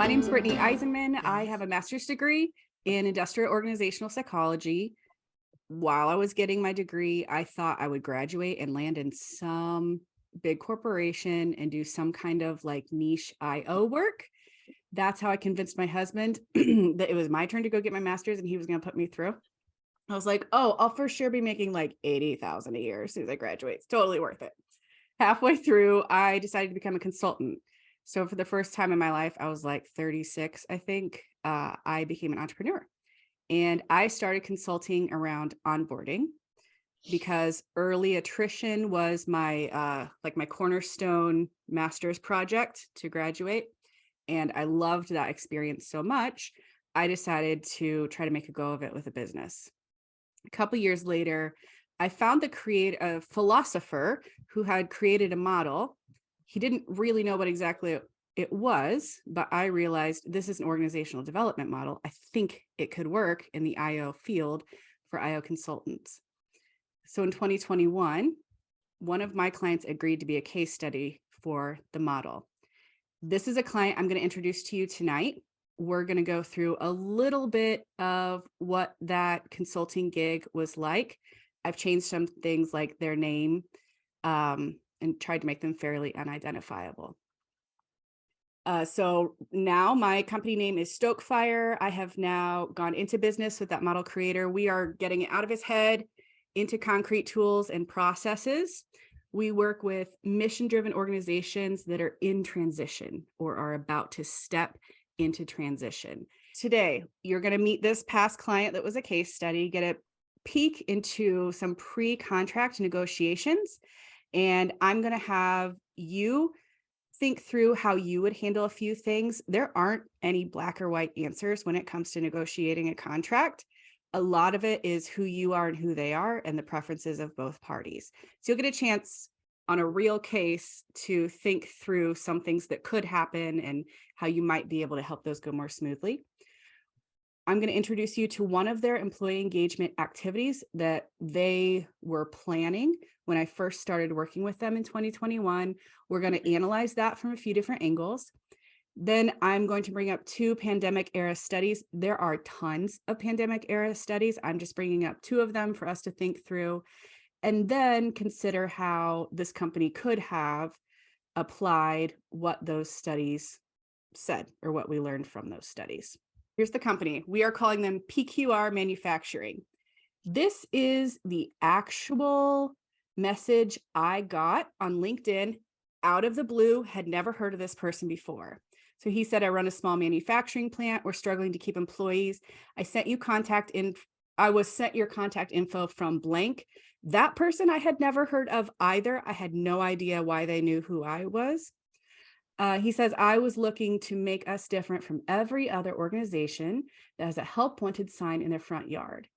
name's Britni Eisenmann. I have a master's degree in industrial organizational psychology. While I was getting my degree, I thought I would graduate and land in some big corporation and do some kind of like niche IO work. That's how I convinced my husband that it was my turn to go get my master's and he was going to put me through. I was like, oh, I'll for sure be making like $80,000 a year as soon as I graduate. It's totally worth it. Halfway through, I decided to become a consultant. So for the first time in my life, I was like 36, I think, I became an entrepreneur. And I started consulting around onboarding because early attrition was my my cornerstone master's project to graduate. And I loved that experience so much, I decided to try to make a go of it with a business. A couple years later, I found the creative philosopher who had created a model. He didn't really know what exactly it was, but I realized this is an organizational development model. I think it could work in the IO field for IO consultants. So in 2021, one of my clients agreed to be a case study for the model. This is a client I'm going to introduce to you tonight. We're going to go through a little bit of what that consulting gig was like. I've changed some things like their name and tried to make them fairly unidentifiable. So now my company name is Stokefire. I have now gone into business with that model creator. We are getting it out of his head into concrete tools and processes. We work with mission-driven organizations that are in transition or are about to step into transition. Today, you're going to meet this past client that was a case study, get a peek into some pre-contract negotiations, and I'm going to have you think through how you would handle a few things. There aren't any black or white answers when it comes to negotiating a contract. A lot of it is who you are and who they are and the preferences of both parties. So you'll get a chance on a real case to think through some things that could happen and how you might be able to help those go more smoothly. I'm going to introduce you to one of their employee engagement activities that they were planning when I first started working with them in 2021. We're going to analyze that from a few different angles. Then I'm going to bring up 2 pandemic era studies. There are tons of pandemic era studies. I'm just bringing up 2 of them for us to think through, and then consider how this company could have applied what those studies said or what we learned from those studies. Here's the company. We are calling them PQR Manufacturing. This is the actual message I got on LinkedIn out of the blue, had never heard of this person before. So he said, I run a small manufacturing plant. We're struggling to keep employees. I was sent your contact info from blank. That person I had never heard of either. I had no idea why they knew who I was. He says, I was looking to make us different from every other organization that has a help wanted sign in their front yard.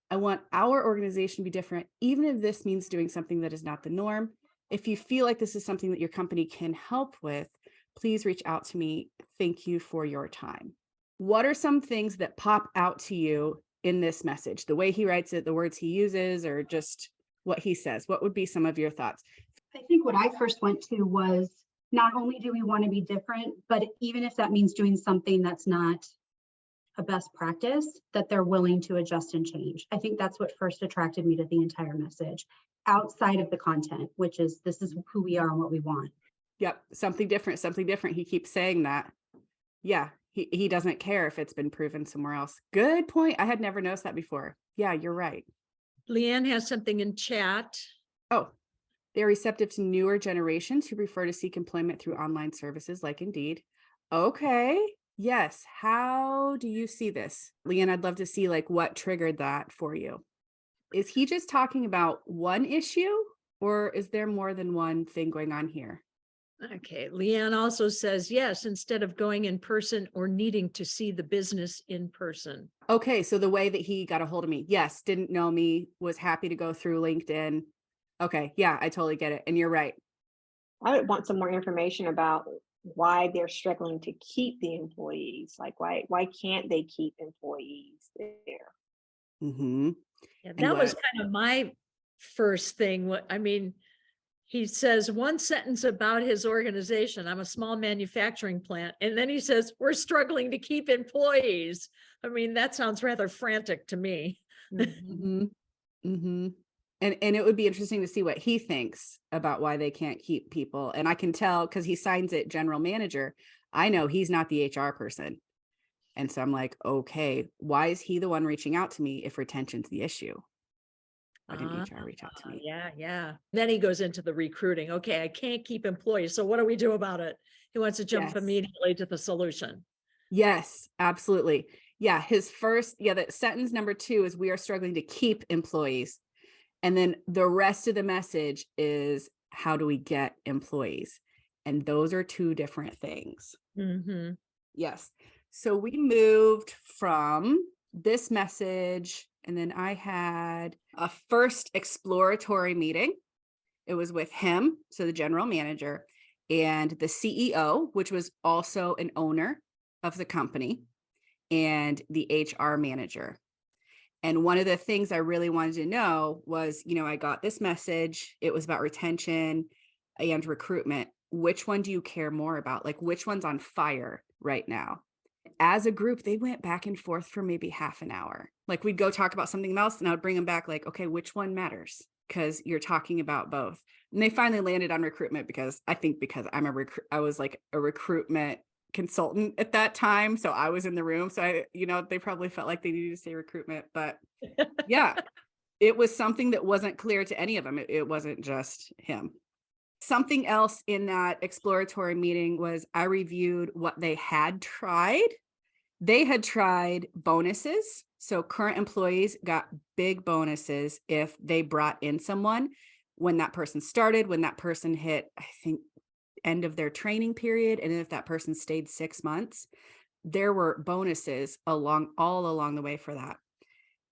I want our organization to be different, even if this means doing something that is not the norm. If you feel like this is something that your company can help with, please reach out to me. Thank you for your time. What are some things that pop out to you in this message? The way he writes it, the words he uses, or just what he says? What would be some of your thoughts? I think what I first went to was, not only do we want to be different, but even if that means doing something that's not a best practice, that they're willing to adjust and change. I think that's what first attracted me to the entire message, outside of the content, which is this is who we are and what we want. Yep, something different, something different. He keeps saying that. Yeah, he doesn't care if it's been proven somewhere else. Good point. I had never noticed that before. Yeah, you're right. Leanne has something in chat. Oh, they're receptive to newer generations who prefer to seek employment through online services like Indeed. Okay. Yes. How do you see this? Leanne, I'd love to see like what triggered that for you. Is he just talking about one issue, or is there more than one thing going on here? Okay. Leanne also says, yes, instead of going in person or needing to see the business in person. Okay. So the way that he got a hold of me, yes, didn't know me, was happy to go through LinkedIn. Okay. Yeah, I totally get it. And you're right. I would want some more information about why they're struggling to keep the employees. Like, why can't they keep employees there? Mm-hmm. Yeah, that was kind of my first thing. I mean, He says one sentence about his organization. I'm a small manufacturing plant. And then he says, we're struggling to keep employees. I mean, that sounds rather frantic to me. Mhm. And it would be interesting to see what he thinks about why they can't keep people. And I can tell because he signs it general manager. I know he's not the HR person. And so I'm like, okay, why is he the one reaching out to me if retention's the issue? Why didn't HR reach out to me? Yeah, yeah. Then he goes into the recruiting. Okay, I can't keep employees. So what do we do about it? He wants to jump Yes. immediately to the solution. Yes, absolutely. Yeah, that sentence number 2 is we are struggling to keep employees. And then the rest of the message is how do we get employees? And those are 2 different things. Mm-hmm. Yes. So we moved from this message, and then I had a first exploratory meeting. It was with him, so the general manager, and the CEO, which was also an owner of the company, and the HR manager. And one of the things I really wanted to know was, I got this message. It was about retention and recruitment. Which one do you care more about? Like, which one's on fire right now? As a group, they went back and forth for maybe half an hour. Like, we'd go talk about something else and I would bring them back like, okay, which one matters? Because you're talking about both. And they finally landed on recruitment because I was like a recruitment consultant at that time. So I was in the room. So they probably felt like they needed to say recruitment, but yeah, it was something that wasn't clear to any of them. It wasn't just him. Something else in that exploratory meeting was I reviewed what they had tried. They had tried bonuses. So current employees got big bonuses if they brought in someone when that person started, when that person hit, I think, end of their training period. And if that person stayed 6 months, there were bonuses all along the way for that.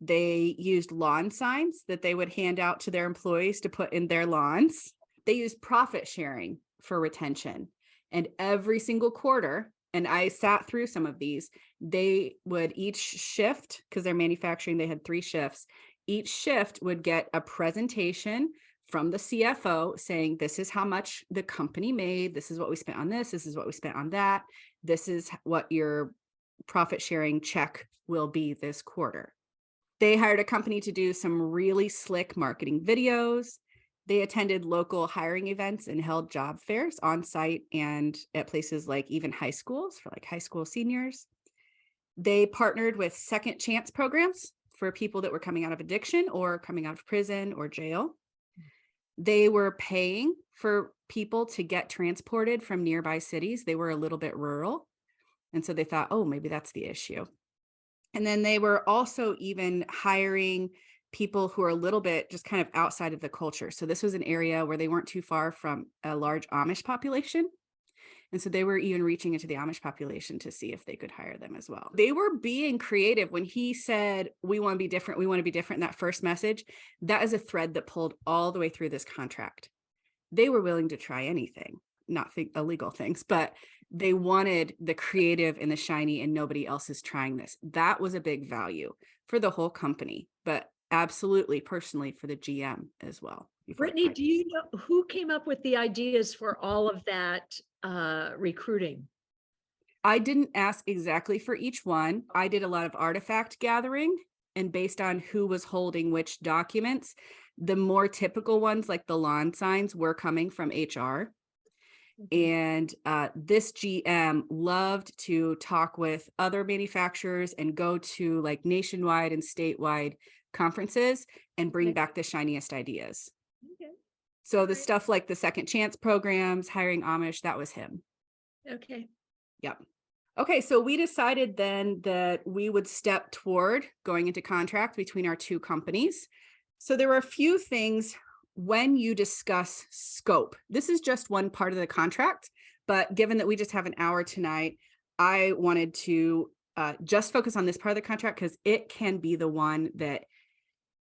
They used lawn signs that they would hand out to their employees to put in their lawns. They used profit sharing for retention. And every single quarter, and I sat through some of these, they would each shift, because they're manufacturing, they had 3 shifts. Each shift would get a presentation from the CFO saying, this is how much the company made. This is what we spent on this. This is what we spent on that. This is what your profit sharing check will be this quarter. They hired a company to do some really slick marketing videos. They attended local hiring events and held job fairs on site and at places like even high schools for like high school seniors. They partnered with second chance programs for people that were coming out of addiction or coming out of prison or jail. They were paying for people to get transported from nearby cities. They were a little bit rural. And so they thought, oh, maybe that's the issue. And then they were also even hiring people who are a little bit just kind of outside of the culture. So this was an area where they weren't too far from a large Amish population. And so they were even reaching into the Amish population to see if they could hire them as well. They were being creative when he said, we want to be different. We want to be different. That first message, that is a thread that pulled all the way through this contract. They were willing to try anything, not illegal things, but they wanted the creative and the shiny, and nobody else is trying this. That was a big value for the whole company, but absolutely personally for the GM as well. Britni, do you know who came up with the ideas for all of that recruiting? I didn't ask exactly for each one. I did a lot of artifact gathering, and based on who was holding which documents, the more typical ones like the lawn signs were coming from HR. And this GM loved to talk with other manufacturers and go to like nationwide and statewide conferences and bring back the shiniest ideas. Okay. So the stuff like the second chance programs, hiring Amish, that was him. Okay. Yep. Okay, so we decided then that we would step toward going into contract between our 2 companies. So there were a few things when you discuss scope. This is just one part of the contract, but given that we just have an hour tonight, I wanted to just focus on this part of the contract because it can be the one that,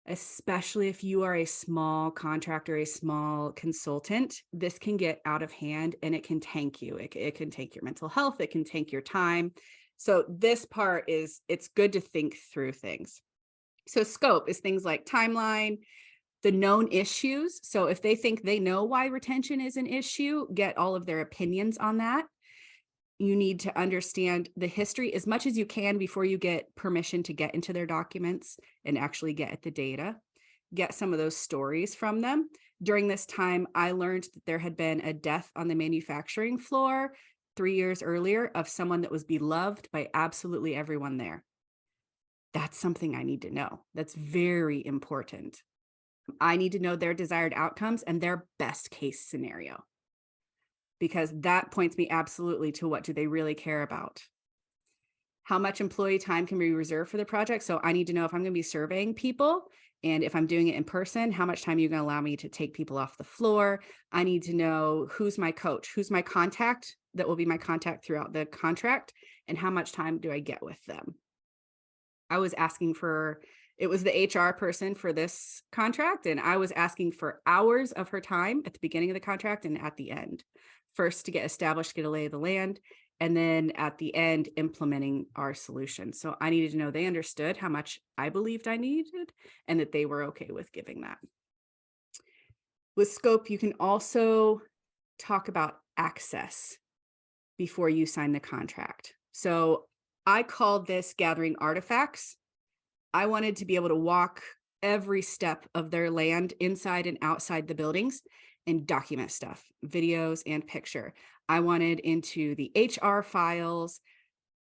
especially if you are a small contractor, a small consultant, this can get out of hand and it can tank you. It can take your mental health. It can take your time. So this part it's good to think through things. So scope is things like timeline, the known issues. So if they think they know why retention is an issue, get all of their opinions on that. You need to understand the history as much as you can before you get permission to get into their documents and actually get at the data. Get some of those stories from them. During this time, I learned that there had been a death on the manufacturing floor 3 years earlier of someone that was beloved by absolutely everyone there. That's something I need to know. That's very important. I need to know their desired outcomes and their best case scenario, because that points me absolutely to what do they really care about. How much employee time can be reserved for the project? So I need to know if I'm going to be surveying people, and if I'm doing it in person, how much time are you going to allow me to take people off the floor? I need to know who's my coach, who's my contact that will be my contact throughout the contract, and how much time do I get with them? I was asking for, it was the HR person for this contract, and I was asking for hours of her time at the beginning of the contract and at the end. First to get established, get a lay of the land, and then at the end, implementing our solution. So I needed to know they understood how much I believed I needed and that they were okay with giving that. With scope, you can also talk about access before you sign the contract. So I called this gathering artifacts. I wanted to be able to walk every step of their land inside and outside the buildings and document stuff, videos and picture. I wanted into the HR files.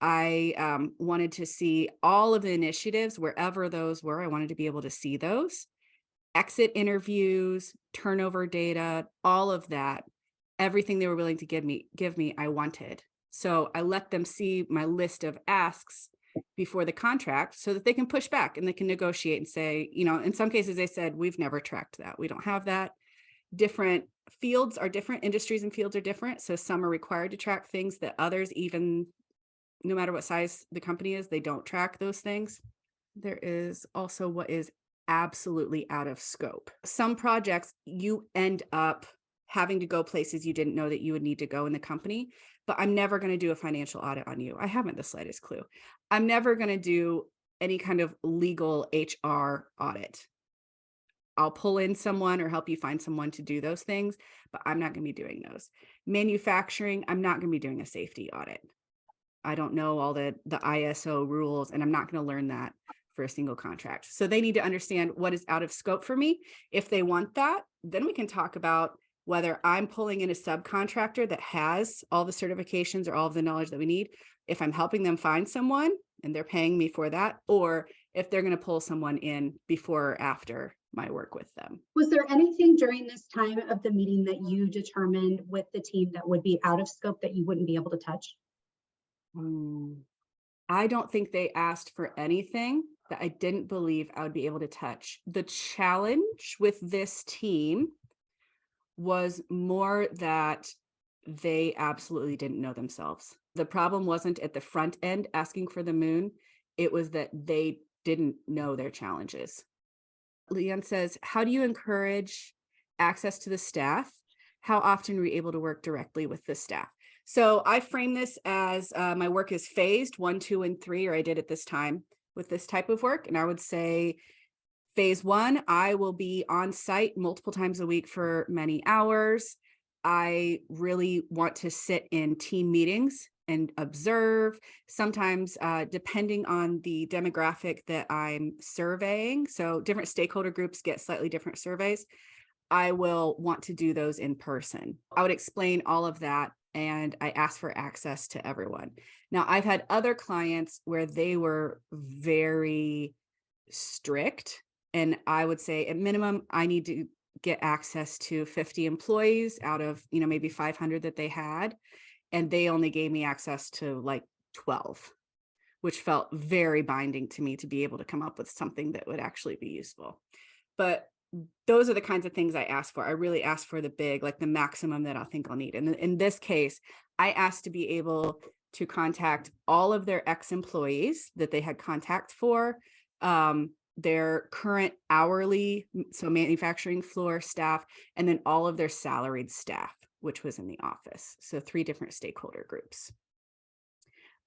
I wanted to see all of the initiatives, wherever those were. I wanted to be able to see those. Exit interviews, turnover data, all of that, everything they were willing to give me, I wanted. So I let them see my list of asks before the contract so that they can push back and they can negotiate and say, you know, in some cases they said, we've never tracked that. We don't have that. Different fields are different, industries and fields are different. So some are required to track things that others, even no matter what size the company is, they don't track those things. There is also what is absolutely out of scope. Some projects you end up having to go places you didn't know that you would need to go in the company, but I'm never going to do a financial audit on you. I haven't the slightest clue. I'm never going to do any kind of legal HR audit. I'll pull in someone or help you find someone to do those things, but I'm not going to be doing those. Manufacturing, I'm not going to be doing a safety audit. I don't know all the ISO rules, and I'm not going to learn that for a single contract. So they need to understand what is out of scope for me. If they want that, then we can talk about whether I'm pulling in a subcontractor that has all the certifications or all of the knowledge that we need, if I'm helping them find someone and they're paying me for that, or if they're going to pull someone in before or after my work with them. Was there anything during this time of the meeting that you determined with the team that would be out of scope that you wouldn't be able to touch? I don't think they asked for anything that I didn't believe I would be able to touch. The challenge with this team was more that they absolutely didn't know themselves. The problem wasn't at the front end asking for the moon. It was that they didn't know their challenges. Leanne says, how do you encourage access to the staff? How often are you able to work directly with the staff? So I frame this as my work is phased 1, 2, and 3, or I did at this time with this type of work. And I would say phase 1, I will be on site multiple times a week for many hours. I really want to sit in team meetings and observe, sometimes depending on the demographic that I'm surveying. So different stakeholder groups get slightly different surveys. I will want to do those in person. I would explain all of that, and I ask for access to everyone. Now, I've had other clients where they were very strict, and I would say at minimum, I need to get access to 50 employees out of, maybe 500 that they had. And they only gave me access to like 12, which felt very binding to me to be able to come up with something that would actually be useful. But those are the kinds of things I asked for. I really asked for the big, like the maximum that I think I'll need. And in this case, I asked to be able to contact all of their ex-employees that they had contact for, their current hourly, so manufacturing floor staff, and then all of their salaried staff, which was in the office. So 3 different stakeholder groups.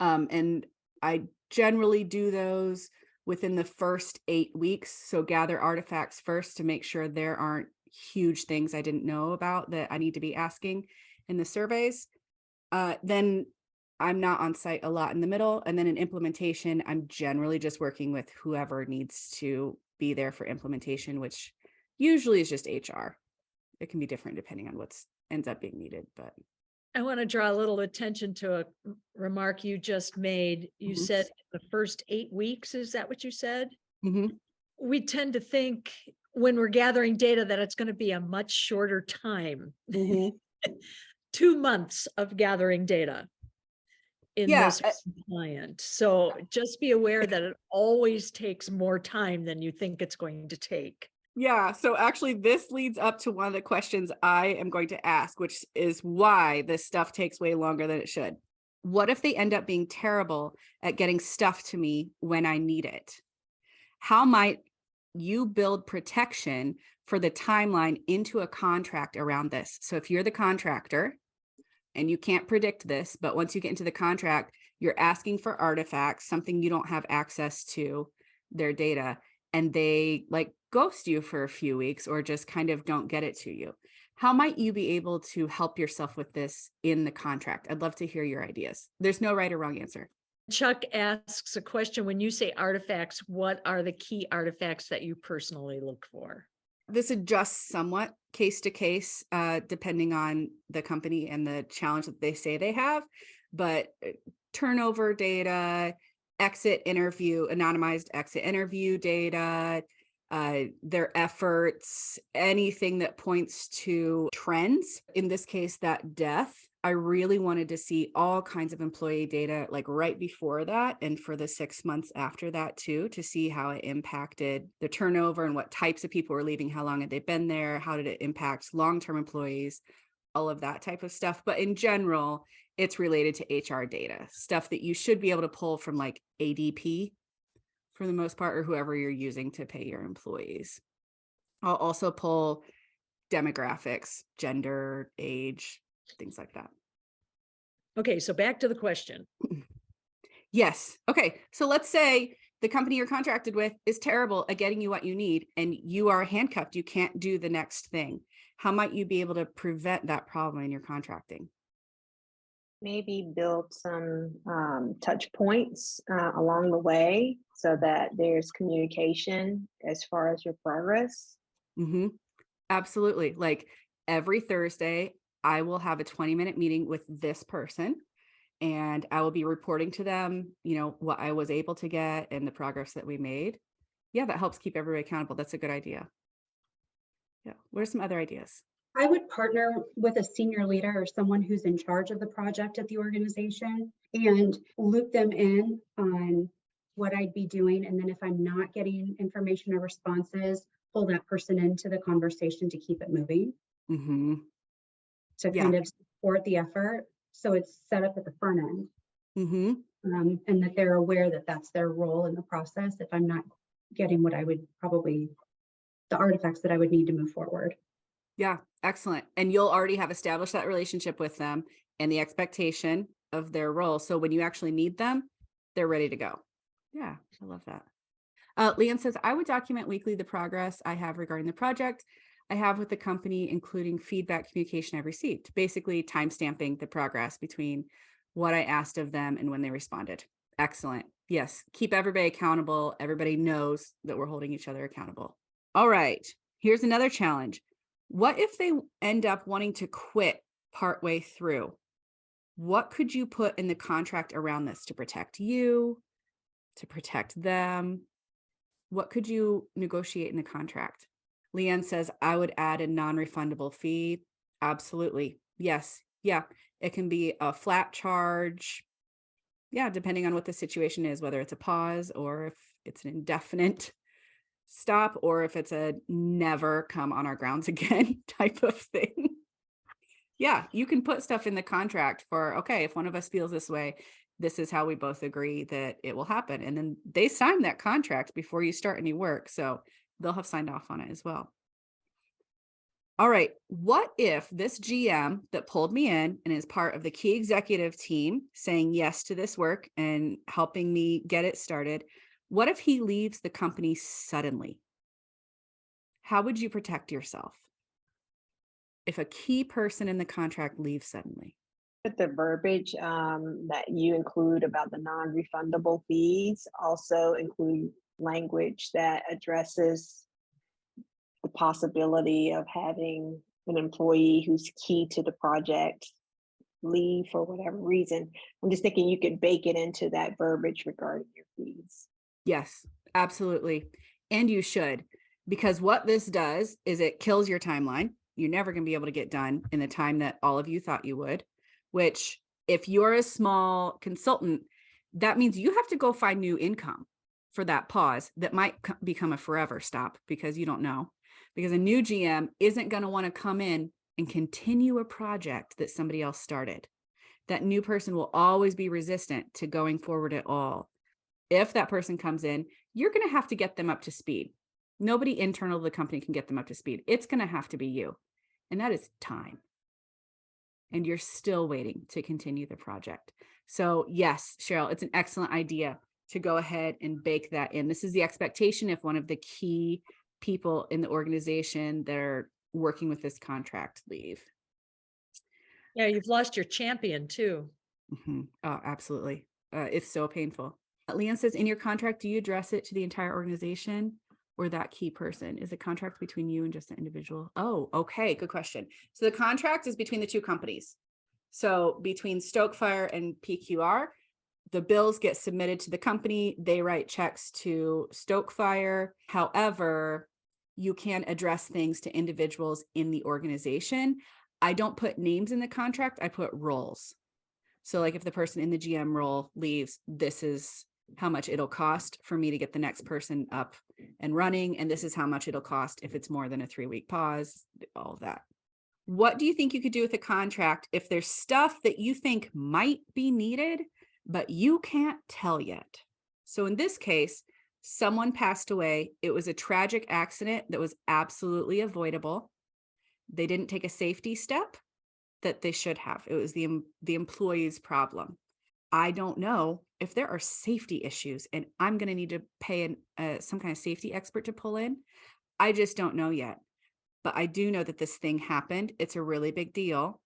And I generally do those within the first 8 weeks. So gather artifacts first to make sure there aren't huge things I didn't know about that I need to be asking in the surveys. Then I'm not on site a lot in the middle. And then in implementation, I'm generally just working with whoever needs to be there for implementation, which usually is just HR. It can be different depending on what's ends up being needed, but I want to draw a little attention to a remark you just made. You Mhm. said the first 8 weeks, is that what you said? Mhm. We tend to think when we're gathering data that it's going to be a much shorter time. Mhm. 2 months of gathering data in Yeah, this client. So just be aware that it always takes more time than you think it's going to take. yeah. So actually, this leads up to one of the questions I am going to ask, which is why this stuff takes way longer than it should. What if they end up being terrible at getting stuff to me when I need it? How might you build protection for the timeline into a contract around this? So if you're the contractor and you can't predict this, but once you get into the contract, you're asking for artifacts, something you don't have access to, their data, and they like ghost you for a few weeks or just kind of don't get it to you. How might you be able to help yourself with this in the contract? I'd love to hear your ideas. There's no right or wrong answer. Chuck asks a question. When you say artifacts, what are the key artifacts that you personally look for? This adjusts somewhat case to case, depending on the company and the challenge that they say they have. But turnover data, anonymized exit interview data, their efforts, anything that points to trends. In this case, that death. I really wanted to see all kinds of employee data like right before that and for the 6 months after that too, to see how it impacted the turnover and what types of people were leaving, how long had they been there, how did it impact long-term employees, all of that type of stuff. But in general, it's related to HR data, stuff that you should be able to pull from like ADP for the most part, or whoever you're using to pay your employees. I'll also pull demographics, gender, age, things like that. Okay, so back to the question. Yes. Okay. So let's say the company you're contracted with is terrible at getting you what you need and you are handcuffed. You can't do the next thing. How might you be able to prevent that problem in your contracting? Maybe build some touch points along the way so that there's communication as far as your progress. Mm-hmm. Absolutely. Like every Thursday, I will have a 20-minute meeting with this person and I will be reporting to them, what I was able to get and the progress that we made. Yeah, that helps keep everybody accountable. That's a good idea. Yeah. What are some other ideas? I would partner with a senior leader or someone who's in charge of the project at the organization and loop them in on what I'd be doing. And then if I'm not getting information or responses, pull that person into the conversation to keep it moving, Mm-hmm. to Yeah. kind of support the effort. So it's set up at the front end. Mm-hmm. And that they're aware that that's their role in the process if I'm not getting what I would probably, the artifacts that I would need to move forward. Yeah, excellent. And you'll already have established that relationship with them and the expectation of their role. So when you actually need them, they're ready to go. Yeah, I love that. Leanne says, I would document weekly the progress I have regarding the project I have with the company, including feedback communication I've received, basically timestamping the progress between what I asked of them and when they responded. Excellent. Yes, keep everybody accountable. Everybody knows that we're holding each other accountable. All right, here's another challenge. What if they end up wanting to quit partway through? What could you put in the contract around this to protect you, to protect them? What could you negotiate in the contract? Leanne says, I would add a non-refundable fee. Absolutely. Yes. Yeah. It can be a flat charge. Yeah. Depending on what the situation is, whether it's a pause or if it's an indefinite stop or if it's a never come on our grounds again type of thing. Yeah. You can put stuff in the contract for, okay, if one of us feels this way, this is how we both agree that it will happen. And then they sign that contract before you start any work. So they'll have signed off on it as well. All right. What if this GM that pulled me in and is part of the key executive team saying yes to this work and helping me get it started? What if he leaves the company suddenly? How would you protect yourself if a key person in the contract leaves suddenly? But the verbiage that you include about the non-refundable fees also include language that addresses the possibility of having an employee who's key to the project leave for whatever reason. I'm just thinking you could bake it into that verbiage regarding your fees. Yes, absolutely. And you should, because what this does is it kills your timeline. You're never going to be able to get done in the time that all of you thought you would, which if you're a small consultant, that means you have to go find new income for that pause that might become a forever stop because you don't know. Because a new GM isn't going to want to come in and continue a project that somebody else started. That new person will always be resistant to going forward at all. If that person comes in, you're going to have to get them up to speed. Nobody internal to the company can get them up to speed. It's going to have to be you. And that is time. And you're still waiting to continue the project. So yes, Cheryl, it's an excellent idea to go ahead and bake that in. This is the expectation if one of the key people in the organization that are working with this contract leave. Yeah, you've lost your champion too. Mm-hmm. Oh, absolutely. It's so painful. Leanne says, in your contract, do you address it to the entire organization or that key person? Is the contract between you and just the individual? Oh, okay. Good question. So the contract is between the two companies. So between Stokefire and PQR, the bills get submitted to the company. They write checks to Stokefire. However, you can address things to individuals in the organization. I don't put names in the contract. I put roles. So like if the person in the GM role leaves, this is how much it'll cost for me to get the next person up and running. And this is how much it'll cost if it's more than a 3-week pause, all of that. What do you think you could do with a contract if there's stuff that you think might be needed, but you can't tell yet? So in this case, someone passed away. It was a tragic accident that was absolutely avoidable. They didn't take a safety step that they should have. It was the employee's problem. I don't know if there are safety issues and I'm going to need to pay some kind of safety expert to pull in. I just don't know yet. But I do know that this thing happened. It's a really big deal.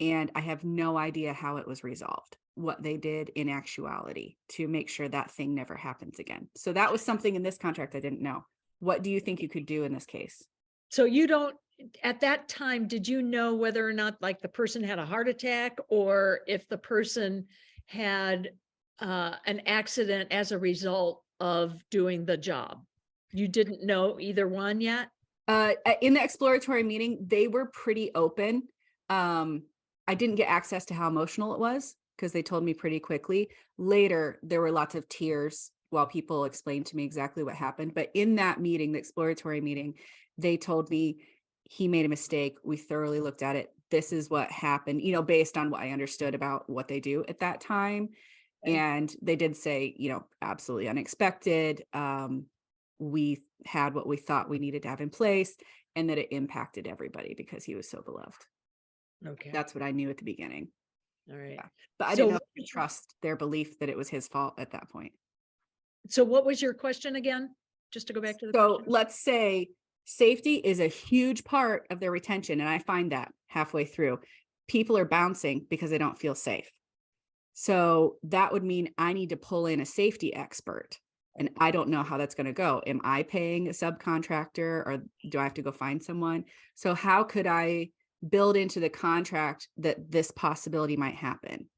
And I have no idea how it was resolved, what they did in actuality to make sure that thing never happens again. So that was something in this contract I didn't know. What do you think you could do in this case? So you don't, at that time, did you know whether or not like the person had a heart attack or if the person had an accident as a result of doing the job? You didn't know either one yet? In the exploratory meeting, they were pretty open. I didn't get access to how emotional it was because they told me pretty quickly. Later, there were lots of tears while people explained to me exactly what happened. But in that meeting, the exploratory meeting, they told me he made a mistake. We thoroughly looked at it. This is what happened, based on what I understood about what they do at that time. Okay. And they did say, absolutely unexpected. We had what we thought we needed to have in place and that it impacted everybody because he was so beloved. Okay. That's what I knew at the beginning. All right. Yeah. But I didn't know if I could trust their belief that it was his fault at that point. So what was your question again? Just to go back to the So question. let's say safety is a huge part of their retention. And I find that halfway through, people are bouncing because they don't feel safe. So that would mean I need to pull in a safety expert. And I don't know how that's going to go. Am I paying a subcontractor or do I have to go find someone? So how could I build into the contract that this possibility might happen?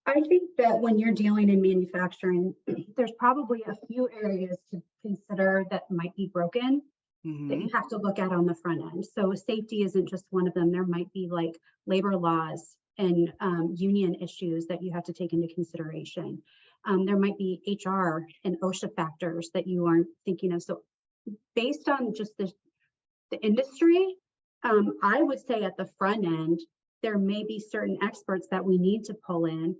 I think that when you're dealing in manufacturing, there's probably a few areas to consider that might be broken that you have to look at on the front end. So safety isn't just one of them. There might be like labor laws and union issues that you have to take into consideration. There might be HR and OSHA factors that you aren't thinking of. So based on just the industry, I would say at the front end, there may be certain experts that we need to pull in.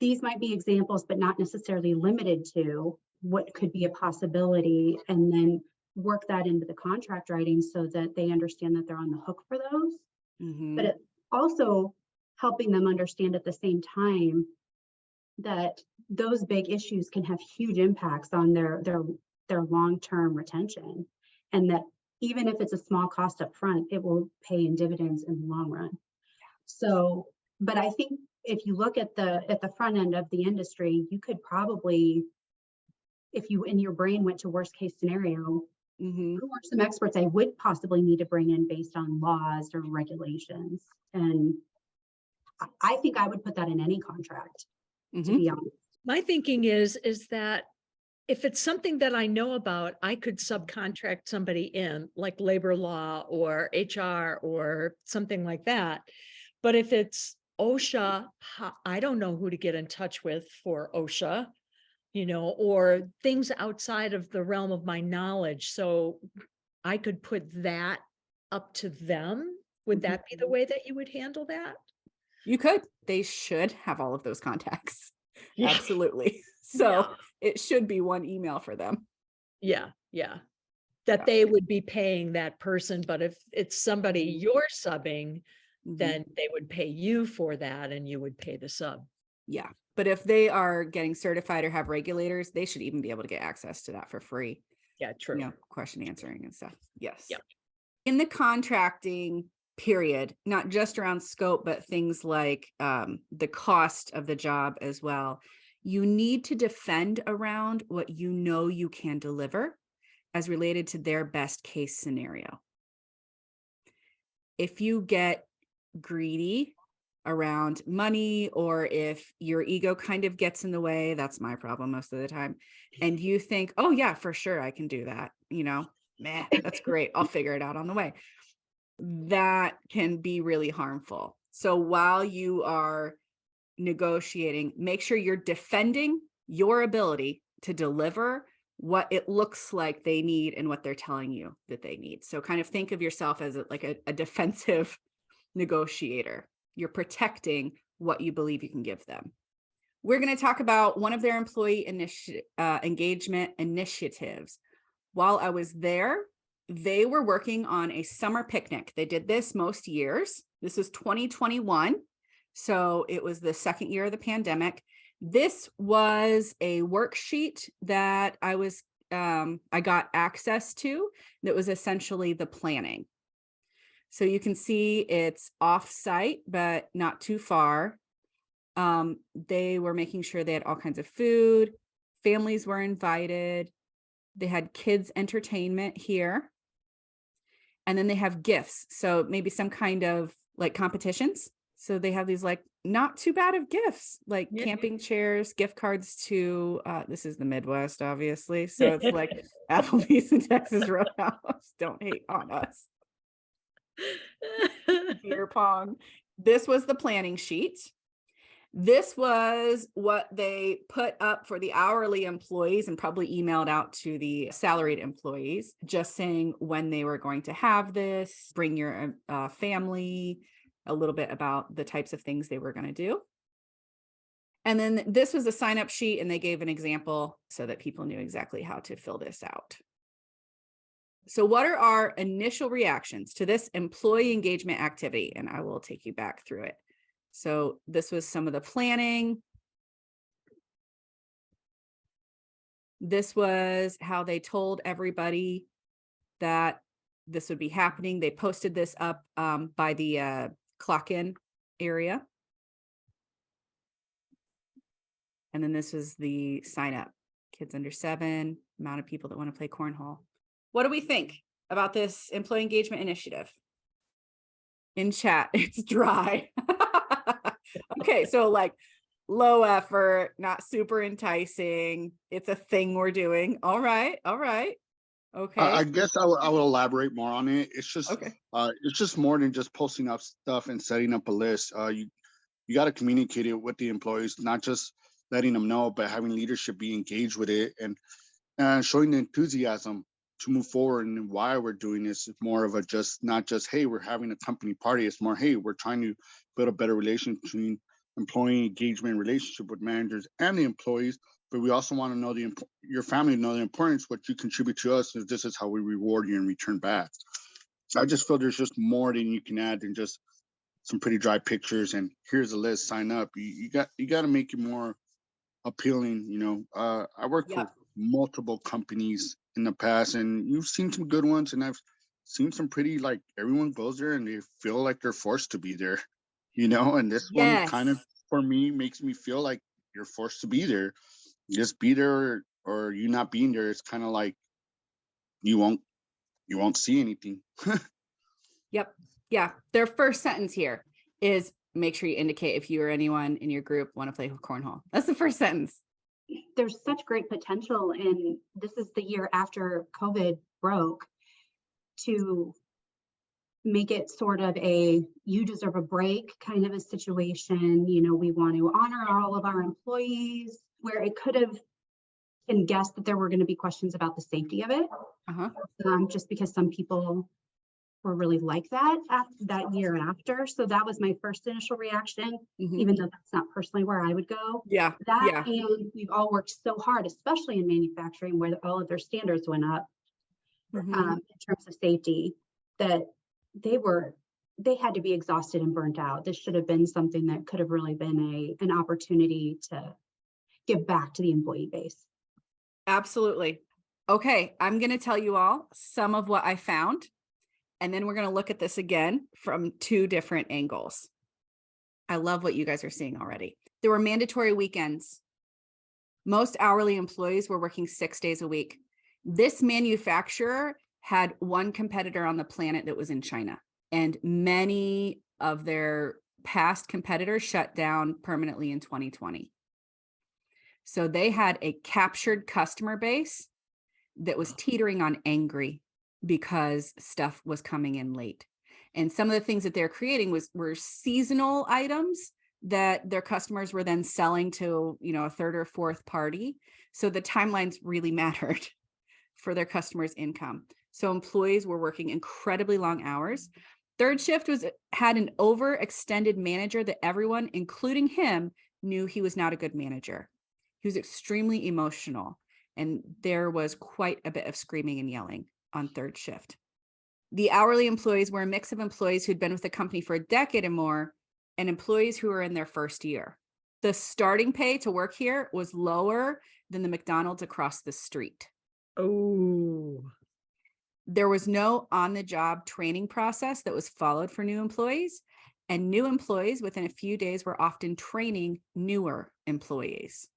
These might be examples, but not necessarily limited to what could be a possibility, and then work that into the contract writing so that they understand that they're on the hook for those. But it's also helping them understand at the same time that those big issues can have huge impacts on their long-term retention. And that even if it's a small cost up front, it will pay in dividends in the long run. So, but I think if you look at the front end of the industry, you could probably, if you in your brain went to worst case scenario, Mhm. who are some experts I would possibly need to bring in based on laws or regulations? And I think I would put that in any contract, to Mhm. be honest. My thinking is that if it's something that I know about, I could subcontract somebody in, like labor law or HR or something like that. But if it's OSHA, I don't know who to get in touch with for OSHA, or things outside of the realm of my knowledge. So I could put that up to them. Would that be the way that you would handle that? You could. They should have all of those contacts. Yeah. Absolutely. So it should be one email for them. Yeah. That Yeah. they would be paying that person, but if it's somebody you're subbing, Mhm. then they would pay you for that and you would pay the sub. Yeah. But if they are getting certified or have regulators, they should even be able to get access to that for free. Yeah, true. Question answering and stuff. Yes. Yep. In the contracting period, not just around scope, but things like the cost of the job as well, you need to defend around what you know you can deliver as related to their best case scenario. If you get greedy around money, or if your ego kind of gets in the way, that's my problem most of the time, and you think, oh yeah, for sure I can do that, meh, that's great, I'll figure it out on the way, that can be really harmful. So while you are negotiating, make sure you're defending your ability to deliver what it looks like they need and what they're telling you that they need. So kind of think of yourself as a defensive negotiator. You're protecting what you believe you can give them. We're going to talk about one of their employee engagement initiatives. While I was there, they were working on a summer picnic. They did this most years. This was 2021. So it was the second year of the pandemic. This was a worksheet that I got access to that was essentially the planning. So you can see it's off-site, but not too far. They were making sure they had all kinds of food. Families were invited. They had kids entertainment here. And then they have gifts. So maybe some kind of like competitions. So they have these like not too bad of gifts, like camping chairs, gift cards to, this is the Midwest, obviously. So it's like Applebee's and Texas Roadhouse. Don't hate on us. Beer pong. This was the planning sheet. This was what they put up for the hourly employees and probably emailed out to the salaried employees, just saying when they were going to have this, bring your family, a little bit about the types of things they were going to do. And then this was a sign-up sheet, and they gave an example so that people knew exactly how to fill this out. So what are our initial reactions to this employee engagement activity? And I will take you back through it. So this was some of the planning. This was how they told everybody that this would be happening. They posted this up by the clock-in area. And then this was the sign up. Kids under 7, amount of people that want to play cornhole. What do we think about this employee engagement initiative? In chat, it's dry. Okay, so like low effort, not super enticing. It's a thing we're doing. All right. Okay. I guess I will elaborate more on it. It's just Okay. it's just more than just posting up stuff and setting up a list. You got to communicate it with the employees, not just letting them know, but having leadership be engaged with it and showing the enthusiasm to move forward. And why we're doing this is more of a not just, hey, we're having a company party. It's more, hey, we're trying to build a better relation between employee engagement relationship with managers and the employees. But we also want to know your family to know the importance, what you contribute to us, and this is how we reward you and return back. So I just feel there's just more than you can add than just some pretty dry pictures and here's a list, sign up. You got to make it more appealing. I worked for Yep. multiple companies in the past, and you've seen some good ones, and I've seen some pretty, like, everyone goes there and they feel like they're forced to be there, and this one kind of, Yes. for me, makes me feel like you're forced to be there. Just be there, or you not being there, it's kind of like you won't see anything. Yep. Yeah. Their first sentence here is make sure you indicate if you or anyone in your group want to play cornhole. That's the first sentence. There's such great potential, and this is the year after COVID broke, to make it sort of a you deserve a break kind of a situation. We want to honor all of our employees, where it could have been guessed that there were going to be questions about the safety of it, Uh-huh. just because some people were really like that year after. So that was my first initial reaction, Mhm. even though that's not personally where I would go. Yeah. That, Yeah. and we've all worked so hard, especially in manufacturing, where all of their standards went up Mhm. in terms of safety, that they had to be exhausted and burnt out. This should have been something that could have really been an opportunity to give back to the employee base. Absolutely. Okay. I'm going to tell you all some of what I found, and then we're going to look at this again from two different angles. I love what you guys are seeing already. There were mandatory weekends. Most hourly employees were working 6 days a week. This manufacturer had one competitor on the planet that was in China, and many of their past competitors shut down permanently in 2020. So they had a captured customer base that was teetering on angry because stuff was coming in late. And some of the things that they're creating were seasonal items that their customers were then selling to, a third or fourth party. So the timelines really mattered for their customers' income. So employees were working incredibly long hours. Third shift had an overextended manager that everyone, including him, knew he was not a good manager. He was extremely emotional, and there was quite a bit of screaming and yelling on third shift. The hourly employees were a mix of employees who'd been with the company for a decade and more, and employees who were in their first year. The starting pay to work here was lower than the McDonald's across the street. Oh, There was no on-the-job training process that was followed for new employees, and new employees within a few days were often training newer employees.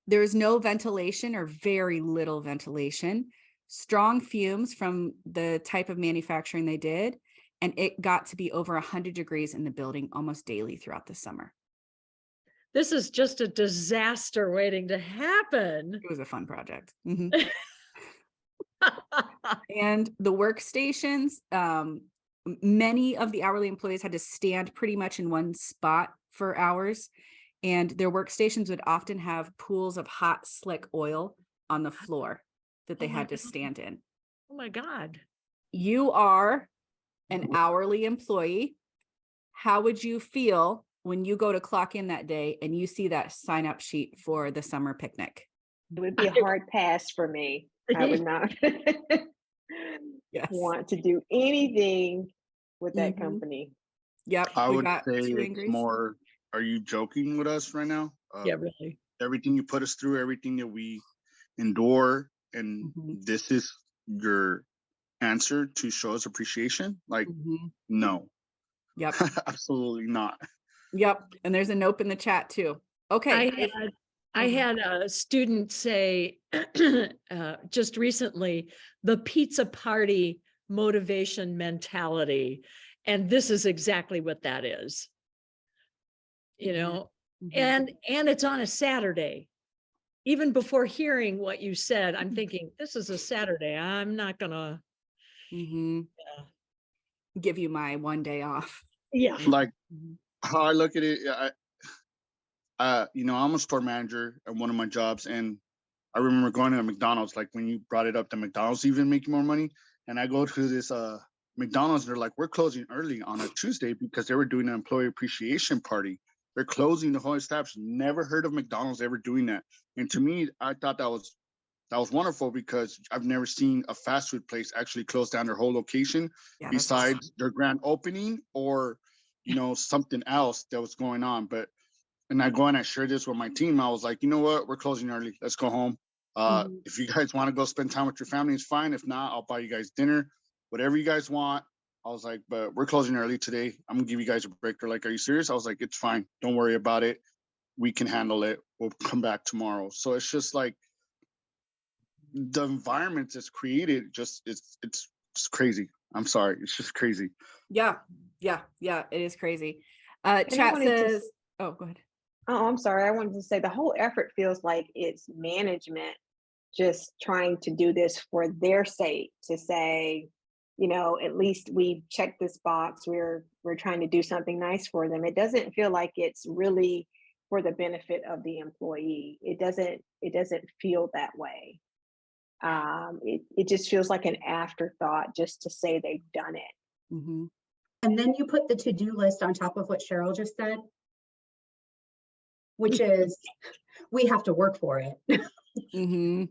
There was no ventilation, or very little ventilation, strong fumes from the type of manufacturing they did, and it got to be over 100 degrees in the building almost daily throughout the summer. this is just a disaster waiting to happen. It was a fun project. Mhm. And the workstations, many of the hourly employees had to stand pretty much in one spot for hours, and their workstations would often have pools of hot, slick oil on the floor that they Oh my had to God. stand in. Oh my God. You are an hourly employee. How would you feel when you go to clock in that day and you see that sign up sheet for the summer picnic? It would be a hard pass for me. I would not Yes. want to do anything with that Mhm. company. Yep. I We would got say two it's angries. more, are you joking with us right now? Yeah, really. Everything you put us through, everything that we endure, and Mhm. this is your answer to show us appreciation? Like, Mhm. no, Yep. absolutely not. Yep. And there's a nope in the chat too. Okay. I had a student say just recently, the pizza party motivation mentality. And this is exactly what that is. Mhm. And it's on a Saturday. Even before hearing what you said, I'm thinking, this is a Saturday. I'm not gonna. Mhm. Give you my one day off. Yeah. Like, Mhm. how I look at it, I'm a store manager at one of my jobs, and I remember going to a McDonald's, like when you brought it up, the McDonald's even making more money. And I go to this McDonald's, and they're like, we're closing early on a Tuesday because they were doing an employee appreciation party. They're closing the whole establishment. Never heard of McDonald's ever doing that. And to me, I thought that was wonderful, because I've never seen a fast food place actually close down their whole location, Yeah, that's besides awesome. their grand opening, or something else that was going on. But and I go and I share this with my team. I was like, you know what? We're closing early. Let's go home. Mhm. If you guys want to go spend time with your family, it's fine. If not, I'll buy you guys dinner, whatever you guys want. I was like, but we're closing early today. I'm gonna give you guys a break. They're like, are you serious? I was like, it's fine. Don't worry about it. We can handle it. We'll come back tomorrow. So it's just like the environment that's created. Just it's crazy. I'm sorry. It's just crazy. Yeah, it is crazy. And I Chat wanted to says, oh, go ahead. Oh, I'm sorry. I wanted to say the whole effort feels like it's management just trying to do this for their sake, to say, at least we checked this box. We're trying to do something nice for them. It doesn't feel like it's really for the benefit of the employee. It doesn't feel that way. It just feels like an afterthought just to say they've done it. Mm-hmm. And then you put the to-do list on top of what Cheryl just said, which is we have to work for it. Mm-hmm.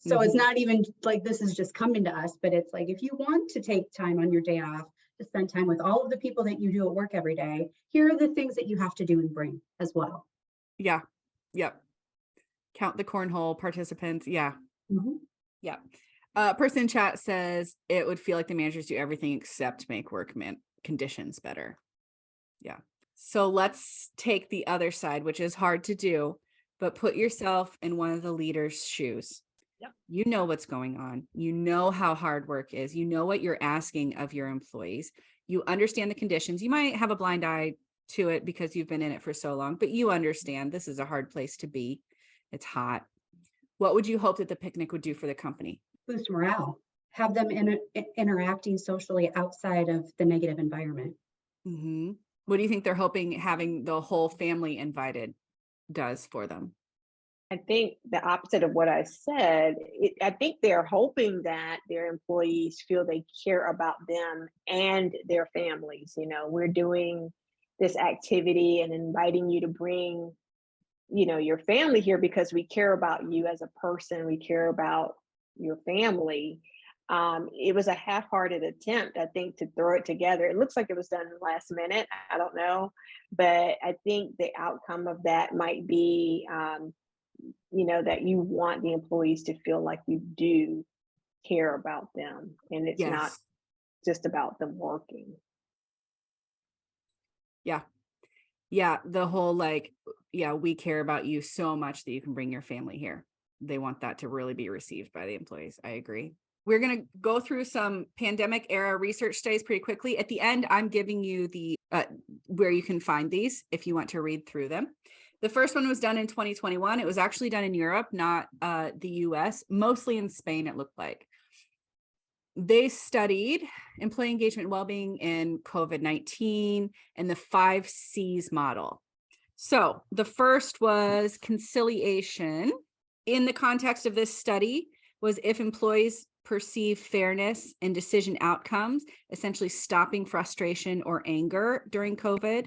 So it's not even like this is just coming to us, but it's like if you want to take time on your day off to spend time with all of the people that you do at work every day, here are the things that you have to do and bring as well. Yeah. Yep. Count the cornhole participants. Yeah. Mhm. Yeah. Person in chat says it would feel like the managers do everything except make work conditions better. Yeah. So let's take the other side, which is hard to do, but put yourself in one of the leaders' shoes. Yep. You know what's going on. You know how hard work is. You know what you're asking of your employees. You understand the conditions. You might have a blind eye to it because you've been in it for so long, but you understand this is a hard place to be. It's hot. What would you hope that the picnic would do for the company? Boost morale, have them interacting socially outside of the negative environment. Mm-hmm. What do you think they're hoping having the whole family invited does for them? I think the opposite of what I said. I think they're hoping that their employees feel they care about them and their families. We're doing this activity and inviting you to bring, your family here because we care about you as a person. We care about your family. It was a half-hearted attempt, I think, to throw it together. It looks like it was done last minute. I don't know, but I think the outcome of that might be, that you want the employees to feel like you do care about them, and it's not Yes. just about them working. Yeah. Yeah. The whole we care about you so much that you can bring your family here. They want that to really be received by the employees. I agree. We're going to go through some pandemic era research studies pretty quickly. At the end, I'm giving you the where you can find these if you want to read through them. The first one was done in 2021. It was actually done in Europe, not the US, mostly in Spain, it looked like. They studied employee engagement and well-being in COVID-19 and the 5 C's model. So the first was conciliation. In the context of this study was if employees perceive fairness in decision outcomes, essentially stopping frustration or anger during COVID.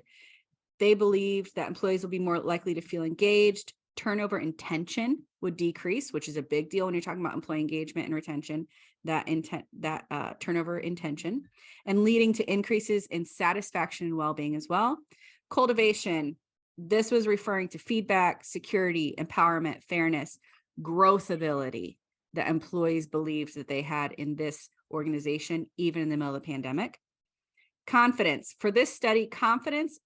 They believed that employees will be more likely to feel engaged. Turnover intention would decrease, which is a big deal when you're talking about employee engagement and retention, that turnover intention, and leading to increases in satisfaction and well-being as well. Cultivation, this was referring to feedback, security, empowerment, fairness, growth ability that employees believed that they had in this organization, even in the middle of the pandemic. Confidence, for this study, confidence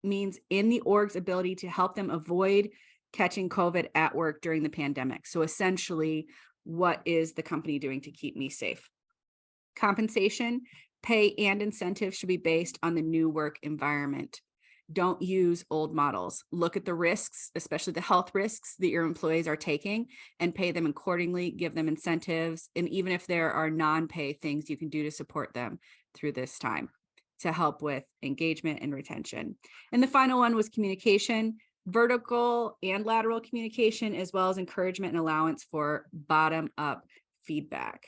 means in the org's ability to help them avoid catching COVID at work during the pandemic. So essentially, what is the company doing to keep me safe? Compensation, pay and incentives should be based on the new work environment. Don't use old models. Look at the risks, especially the health risks that your employees are taking, and pay them accordingly, give them incentives. And even if there are non-pay things you can do to support them through this time to help with engagement and retention. And the final one was communication, vertical and lateral communication, as well as encouragement and allowance for bottom-up feedback.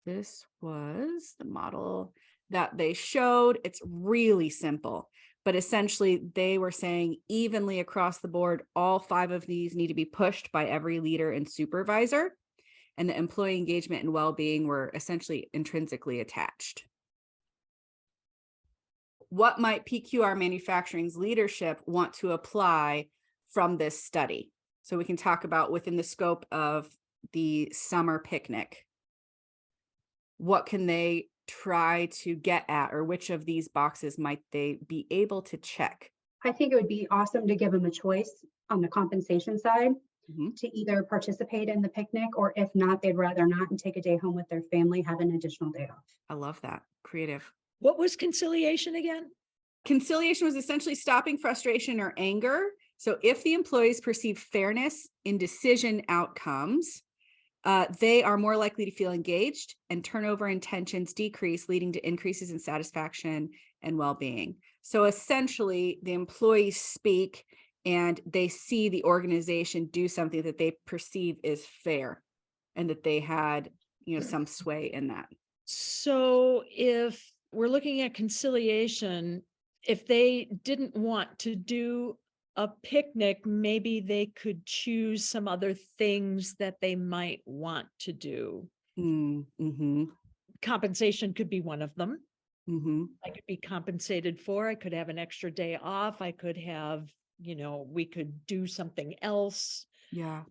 This was the model that they showed. It's really simple, but essentially they were saying evenly across the board, all 5 of these need to be pushed by every leader and supervisor, and the employee engagement and well-being were essentially intrinsically attached. what might PQR Manufacturing's leadership want to apply from this study? So we can talk about within the scope of the summer picnic. What can they try to get at, or which of these boxes might they be able to check? I think it would be awesome to give them a choice on the compensation side Mhm. to either participate in the picnic, or if not, they'd rather not and take a day home with their family, have an additional day off. I love that. Creative. What was conciliation again? Conciliation was essentially stopping frustration or anger. So if the employees perceive fairness in decision outcomes, they are more likely to feel engaged, and turnover and tensions decrease, leading to increases in satisfaction and well-being. So essentially, the employees speak and they see the organization do something that they perceive is fair, and that they had, some sway in that. So if we're looking at conciliation, if they didn't want to do a picnic, maybe they could choose some other things that they might want to do. Mm-hmm. Compensation could be one of them. Mm-hmm. I could be compensated for, I could have an extra day off. I could have, we could do something else. Yeah.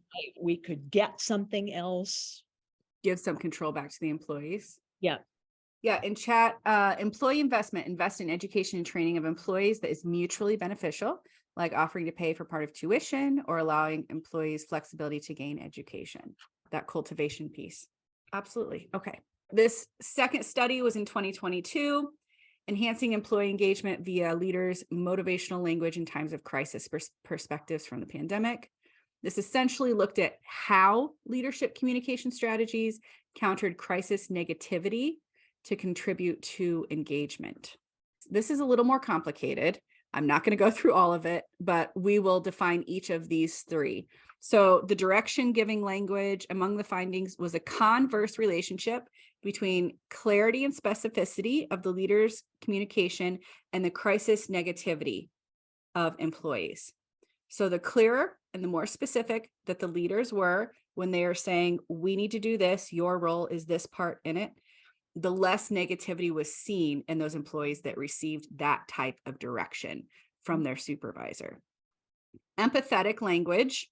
We could get something else. Give some control back to the employees. Yeah. Yeah. In chat, employee investment, invest in education and training of employees that is mutually beneficial, like offering to pay for part of tuition or allowing employees flexibility to gain education. That cultivation piece. Absolutely. Okay. This second study was in 2022, enhancing employee engagement via leaders' motivational language in times of crisis, perspectives from the pandemic. This essentially looked at how leadership communication strategies countered crisis negativity to contribute to engagement. This is a little more complicated. I'm not going to go through all of it, but we will define each of these three. So the direction giving language among the findings was a converse relationship between clarity and specificity of the leader's communication and the crisis negativity of employees. So the clearer and the more specific that the leaders were when they are saying, we need to do this, your role is this part in it, the less negativity was seen in those employees that received that type of direction from their supervisor. Empathetic language.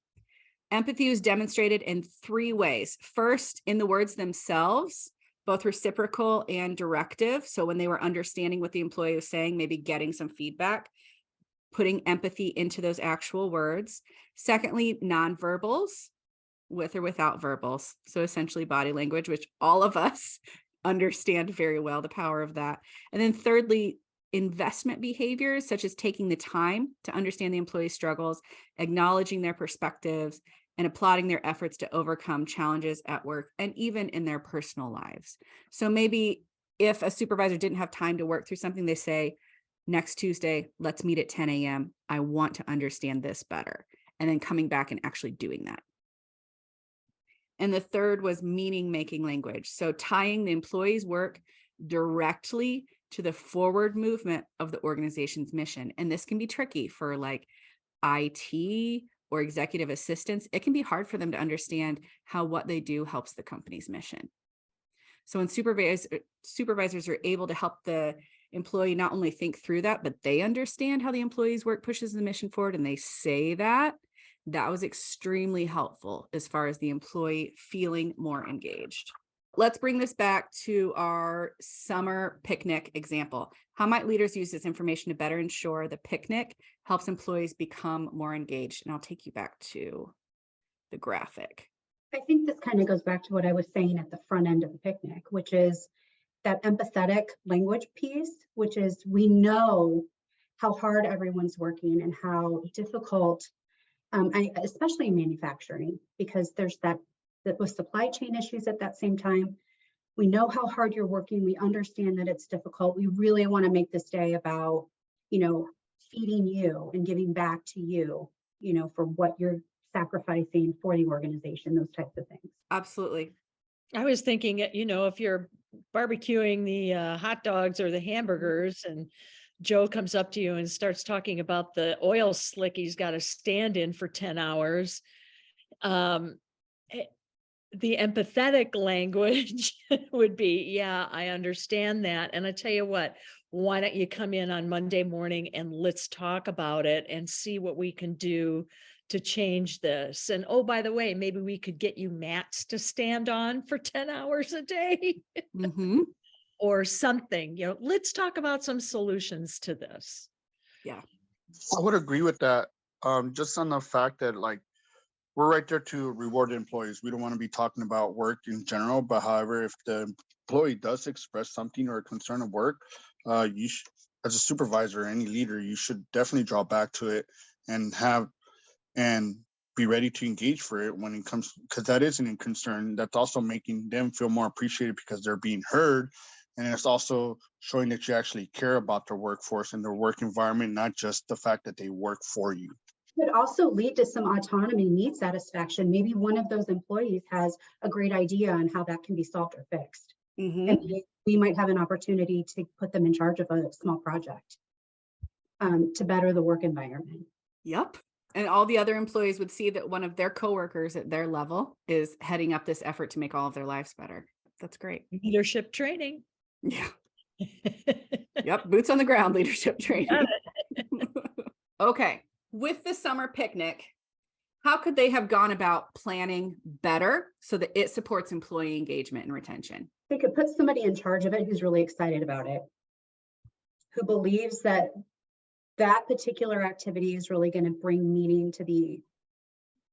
Empathy was demonstrated in three ways. First, in the words themselves, both reciprocal and directive. So when they were understanding what the employee was saying, maybe getting some feedback, putting empathy into those actual words. Secondly, nonverbals, with or without verbals. So essentially body language, which all of us understand very well, the power of that. And then thirdly, investment behaviors, such as taking the time to understand the employee's struggles, acknowledging their perspectives, and applauding their efforts to overcome challenges at work and even in their personal lives. So maybe if a supervisor didn't have time to work through something, they say, next Tuesday, let's meet at 10 a.m. I want to understand this better. And then coming back and actually doing that. And the third was meaning-making language. So tying the employee's work directly to the forward movement of the organization's mission. And this can be tricky for like IT or executive assistants. It can be hard for them to understand how what they do helps the company's mission. So when supervisors are able to help the employee not only think through that, but they understand how the employee's work pushes the mission forward, and they say that was extremely helpful as far as the employee feeling more engaged. Let's bring this back to our summer picnic example. How might leaders use this information to better ensure the picnic helps employees become more engaged? And I'll take you back to the graphic. I think this kind of goes back to what I was saying at the front end of the picnic, which is that empathetic language piece, which is we know how hard everyone's working and how difficult, especially in manufacturing, because there's that with supply chain issues at that same time. We know how hard you're working. We understand that it's difficult. We really want to make this day about, feeding you and giving back to you, for what you're sacrificing for the organization, those types of things. Absolutely. I was thinking, if you're barbecuing the hot dogs or the hamburgers and Joe comes up to you and starts talking about the oil slick he's got to stand in for 10 hours. The empathetic language would be, yeah, I understand that. And I tell you what, why don't you come in on Monday morning and let's talk about it and see what we can do to change this. And oh, by the way, maybe we could get you mats to stand on for 10 hours a day Mhm. or something. Let's talk about some solutions to this. Yeah. I would agree with that. Just on the fact that like we're right there to reward employees. We don't want to be talking about work in general, but however, if the employee does express something or a concern of work, as a supervisor or any leader, you should definitely draw back to it and and be ready to engage for it when it comes, because that isn't a concern. That's also making them feel more appreciated because they're being heard. And it's also showing that you actually care about their workforce and their work environment, not just the fact that they work for you. Could also lead to some autonomy, need satisfaction. Maybe one of those employees has a great idea on how that can be solved or fixed. Mhm. And we might have an opportunity to put them in charge of a small project to better the work environment. Yep. And all the other employees would see that one of their coworkers at their level is heading up this effort to make all of their lives better. That's great. Leadership training. Yeah. Yep. Boots on the ground leadership training. Okay. With the summer picnic, how could they have gone about planning better so that it supports employee engagement and retention? They could put somebody in charge of it who's really excited about it, who believes that that particular activity is really going to bring meaning to the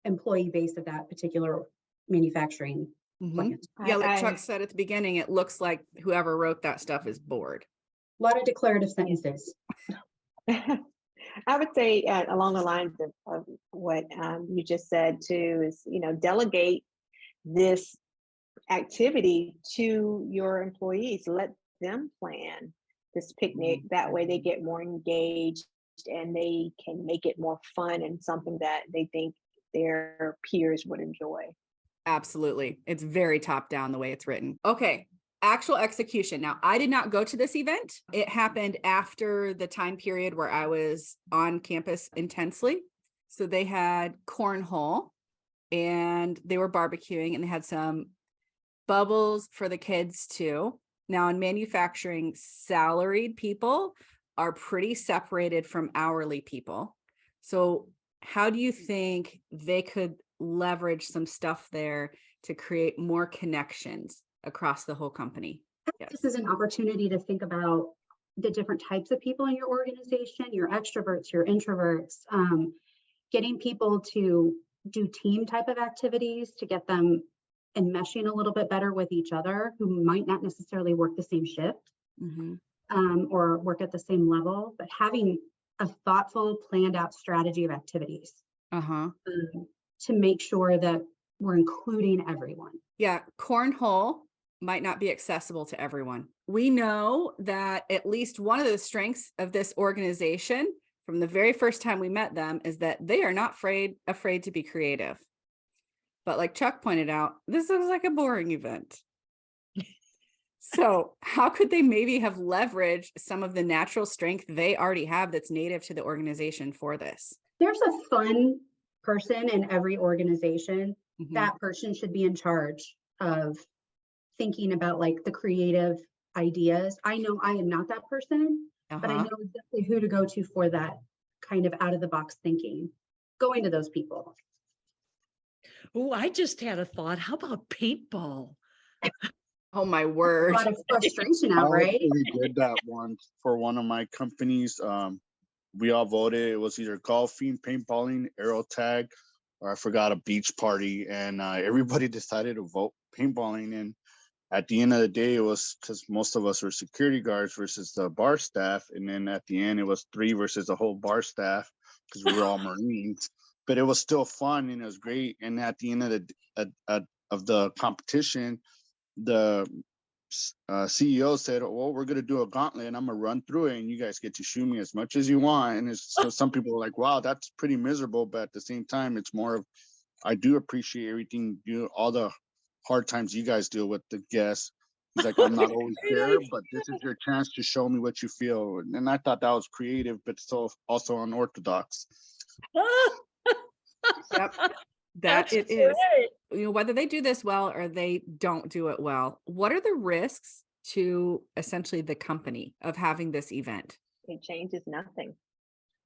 employee base of that particular manufacturing Mhm. plant. Yeah, like I- Chuck said at the beginning, it looks like whoever wrote that stuff is bored. A lot of declarative sentences. I would say along the lines of what you just said too is, delegate this activity to your employees. Let them plan this picnic. That way they get more engaged and they can make it more fun and something that they think their peers would enjoy. Absolutely. It's very top down the way it's written. Okay. Actual execution. Now, I did not go to this event. It happened after the time period where I was on campus intensely. So they had cornhole and they were barbecuing and they had some bubbles for the kids too. Now, in manufacturing, salaried people are pretty separated from hourly people. So how do you think they could leverage some stuff there to create more connections across the whole company? Yes. This is an opportunity to think about the different types of people in your organization, your extroverts, your introverts, getting people to do team type of activities to get them enmeshing a little bit better with each other who might not necessarily work the same shift Mhm. or work at the same level, but having a thoughtful, planned out strategy of activities Uh-huh. to make sure that we're including everyone. Yeah, cornhole might not be accessible to everyone. We know that at least one of the strengths of this organization from the very first time we met them is that they are not afraid to be creative. But like Chuck pointed out, this was like a boring event. So how could they maybe have leveraged some of the natural strength they already have that's native to the organization for this? There's a fun person in every organization. Mhm. That person should be in charge of thinking about like the creative ideas. I know I am not that person, but I Uh-huh. know exactly who to go to for that kind of out of the box thinking. Going to those people. Oh, I just had a thought. How about paintball? Oh my A word. lot of frustration I out, right? actually did that once for one of my companies. We all voted. It was either golfing, paintballing, aero tag, or I forgot a beach party, and everybody decided to vote paintballing. And at the end of the day, it was because most of us were security guards versus the bar staff, and then at the end, it was 3 versus the whole bar staff because we were all Marines. But it was still fun and it was great. And at the end of the competition, the CEO said, "Well, we're gonna do a gauntlet, and I'm gonna run through it, and you guys get to shoot me as much as you want." And it's so some people are like, "Wow, that's pretty miserable," but at the same time, it's more of, I do appreciate everything, all the hard times you guys deal with the guests. He's like, "I'm not always Great there, idea. but this is your chance to show me what you feel." And I thought that was creative, but so also unorthodox. Yep. That That's it is. great. Whether they do this well or they don't do it well, what are the risks to essentially the company of having this event? It changes nothing.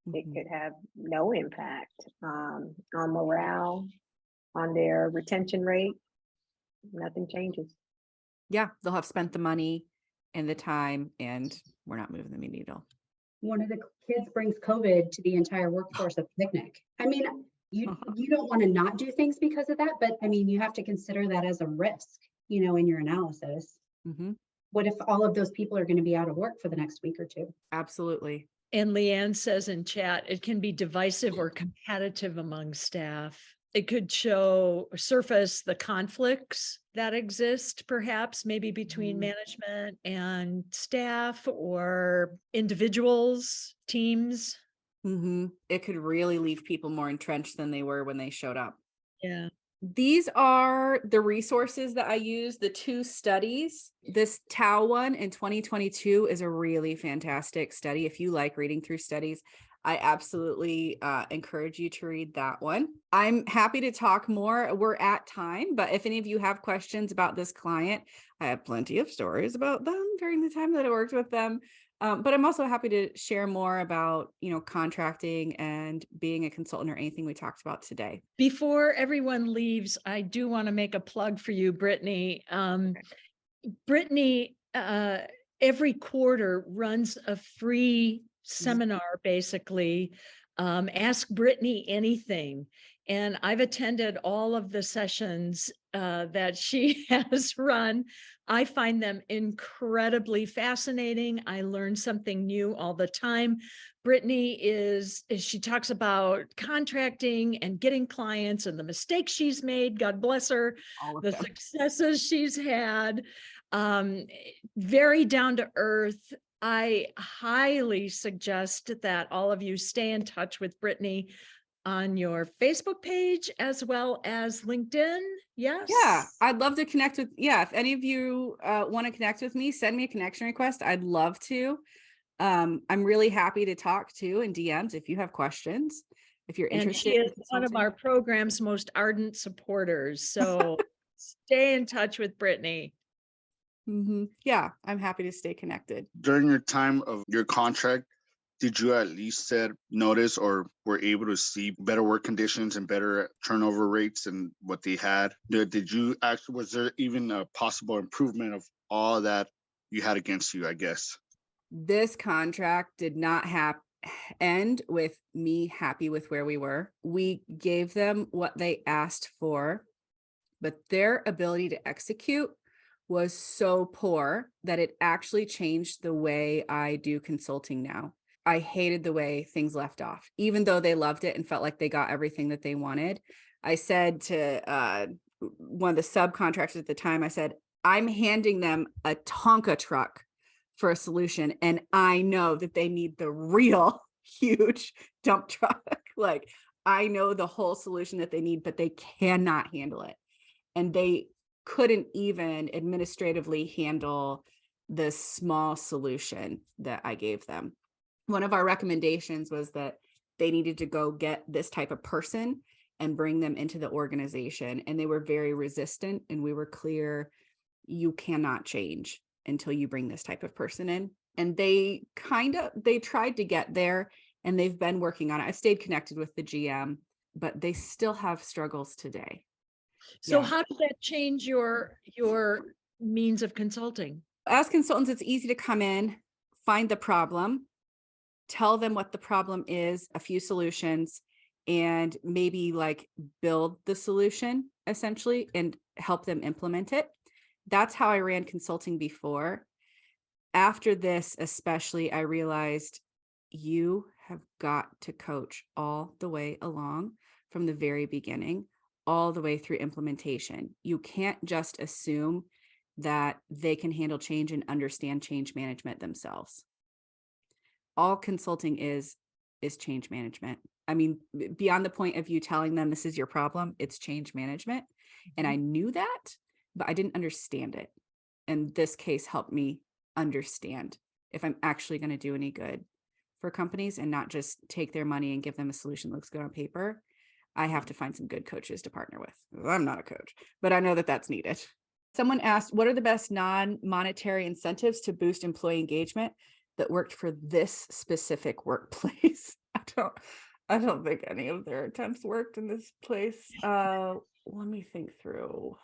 It Mhm. could have no impact on morale, on their retention rate. Nothing changes. Yeah, they'll have spent the money and the time, and we're not moving the needle. One of the kids brings COVID to the entire workforce at the picnic. I mean, you don't want to not do things because of that, but I mean, you have to consider that as a risk, in your analysis. Mhm. What if all of those people are going to be out of work for the next week or two? Absolutely. And Leanne says in chat, it can be divisive or competitive among staff. It could surface the conflicts that exist, perhaps maybe between management and staff or individuals, teams. It could really leave people more entrenched than they were when they showed up. Yeah. These are the resources that I use, the 2 studies. This Tao one in 2022 is a really fantastic study. If you like reading through studies, I absolutely encourage you to read that one. I'm happy to talk more. We're at time, but if any of you have questions about this client, I have plenty of stories about them during the time that I worked with them. But I'm also happy to share more about, contracting and being a consultant or anything we talked about today. Before everyone leaves, I do want to make a plug for you, Britni. Britni, every quarter runs a free seminar, basically. Ask Britni anything. And I've attended all of the sessions that she has run. I find them incredibly fascinating. I learn something new all the time. Britni she talks about contracting and getting clients and the mistakes she's made. God bless her. All of The them. successes she's had. Very down to earth. I highly suggest that all of you stay in touch with Britni on your Facebook page as well as LinkedIn. Yes. Yeah, I'd love to connect with, if any of you want to connect with me, send me a connection request. I'd love to. I'm really happy to talk to in DMs if you have questions, if you're And interested she in is one of consulting. our program's most ardent supporters. So stay in touch with Britni. Yeah, I'm happy to stay connected. During your time of your contract, did you at least notice or were able to see better work conditions and better turnover rates than what they had? Did you actually, was there even a possible improvement of all that you had against you, I guess? This contract did not end with me happy with where we were. We gave them what they asked for, but their ability to execute was so poor that it actually changed the way I do consulting now. I hated the way things left off, even though they loved it and felt like they got everything that they wanted. I said to one of the subcontractors at the time, I said, I'm handing them a Tonka truck for a solution, and I know that they need the real huge dump truck. Like, I know the whole solution that they need, but they cannot handle it. And they couldn't even administratively handle the small solution that I gave them. One of our recommendations was that they needed to go get this type of person and bring them into the organization. And they were very resistant. And we were clear, you cannot change until you bring this type of person in. And they tried to get there, and they've been working on it. I stayed connected with the GM, but they still have struggles today. So Yeah. how did that change your means of consulting? As consultants, it's easy to come in, find the problem, tell them what the problem is, a few solutions, and maybe like build the solution essentially and help them implement it. That's how I ran consulting before. After this, especially, I realized you have got to coach all the way along from the very beginning, all the way through implementation. You can't just assume that they can handle change and understand change management themselves. All consulting is change management. I mean, beyond the point of you telling them this is your problem, it's change management. And I knew that, but I didn't understand it. And this case helped me understand if I'm actually going to do any good for companies and not just take their money and give them a solution that looks good on paper. I have to find some good coaches to partner with. I'm not a coach, but I know that that's needed. Someone asked, what are the best non-monetary incentives to boost employee engagement that worked for this specific workplace? I don't think any of their attempts worked in this place. Let me think through.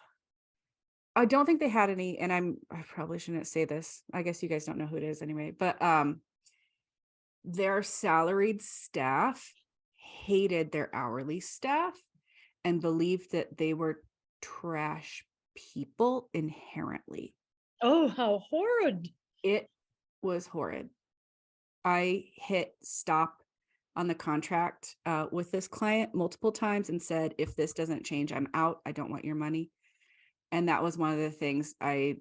I don't think they had any, and I probably shouldn't say this. I guess you guys don't know who it is anyway, but their salaried staff hated their hourly staff and believed that they were trash people inherently. Oh, how horrid. It was horrid. I hit stop on the contract with this client multiple times and said, if this doesn't change, I'm out. I don't want your money. And that was one of the things the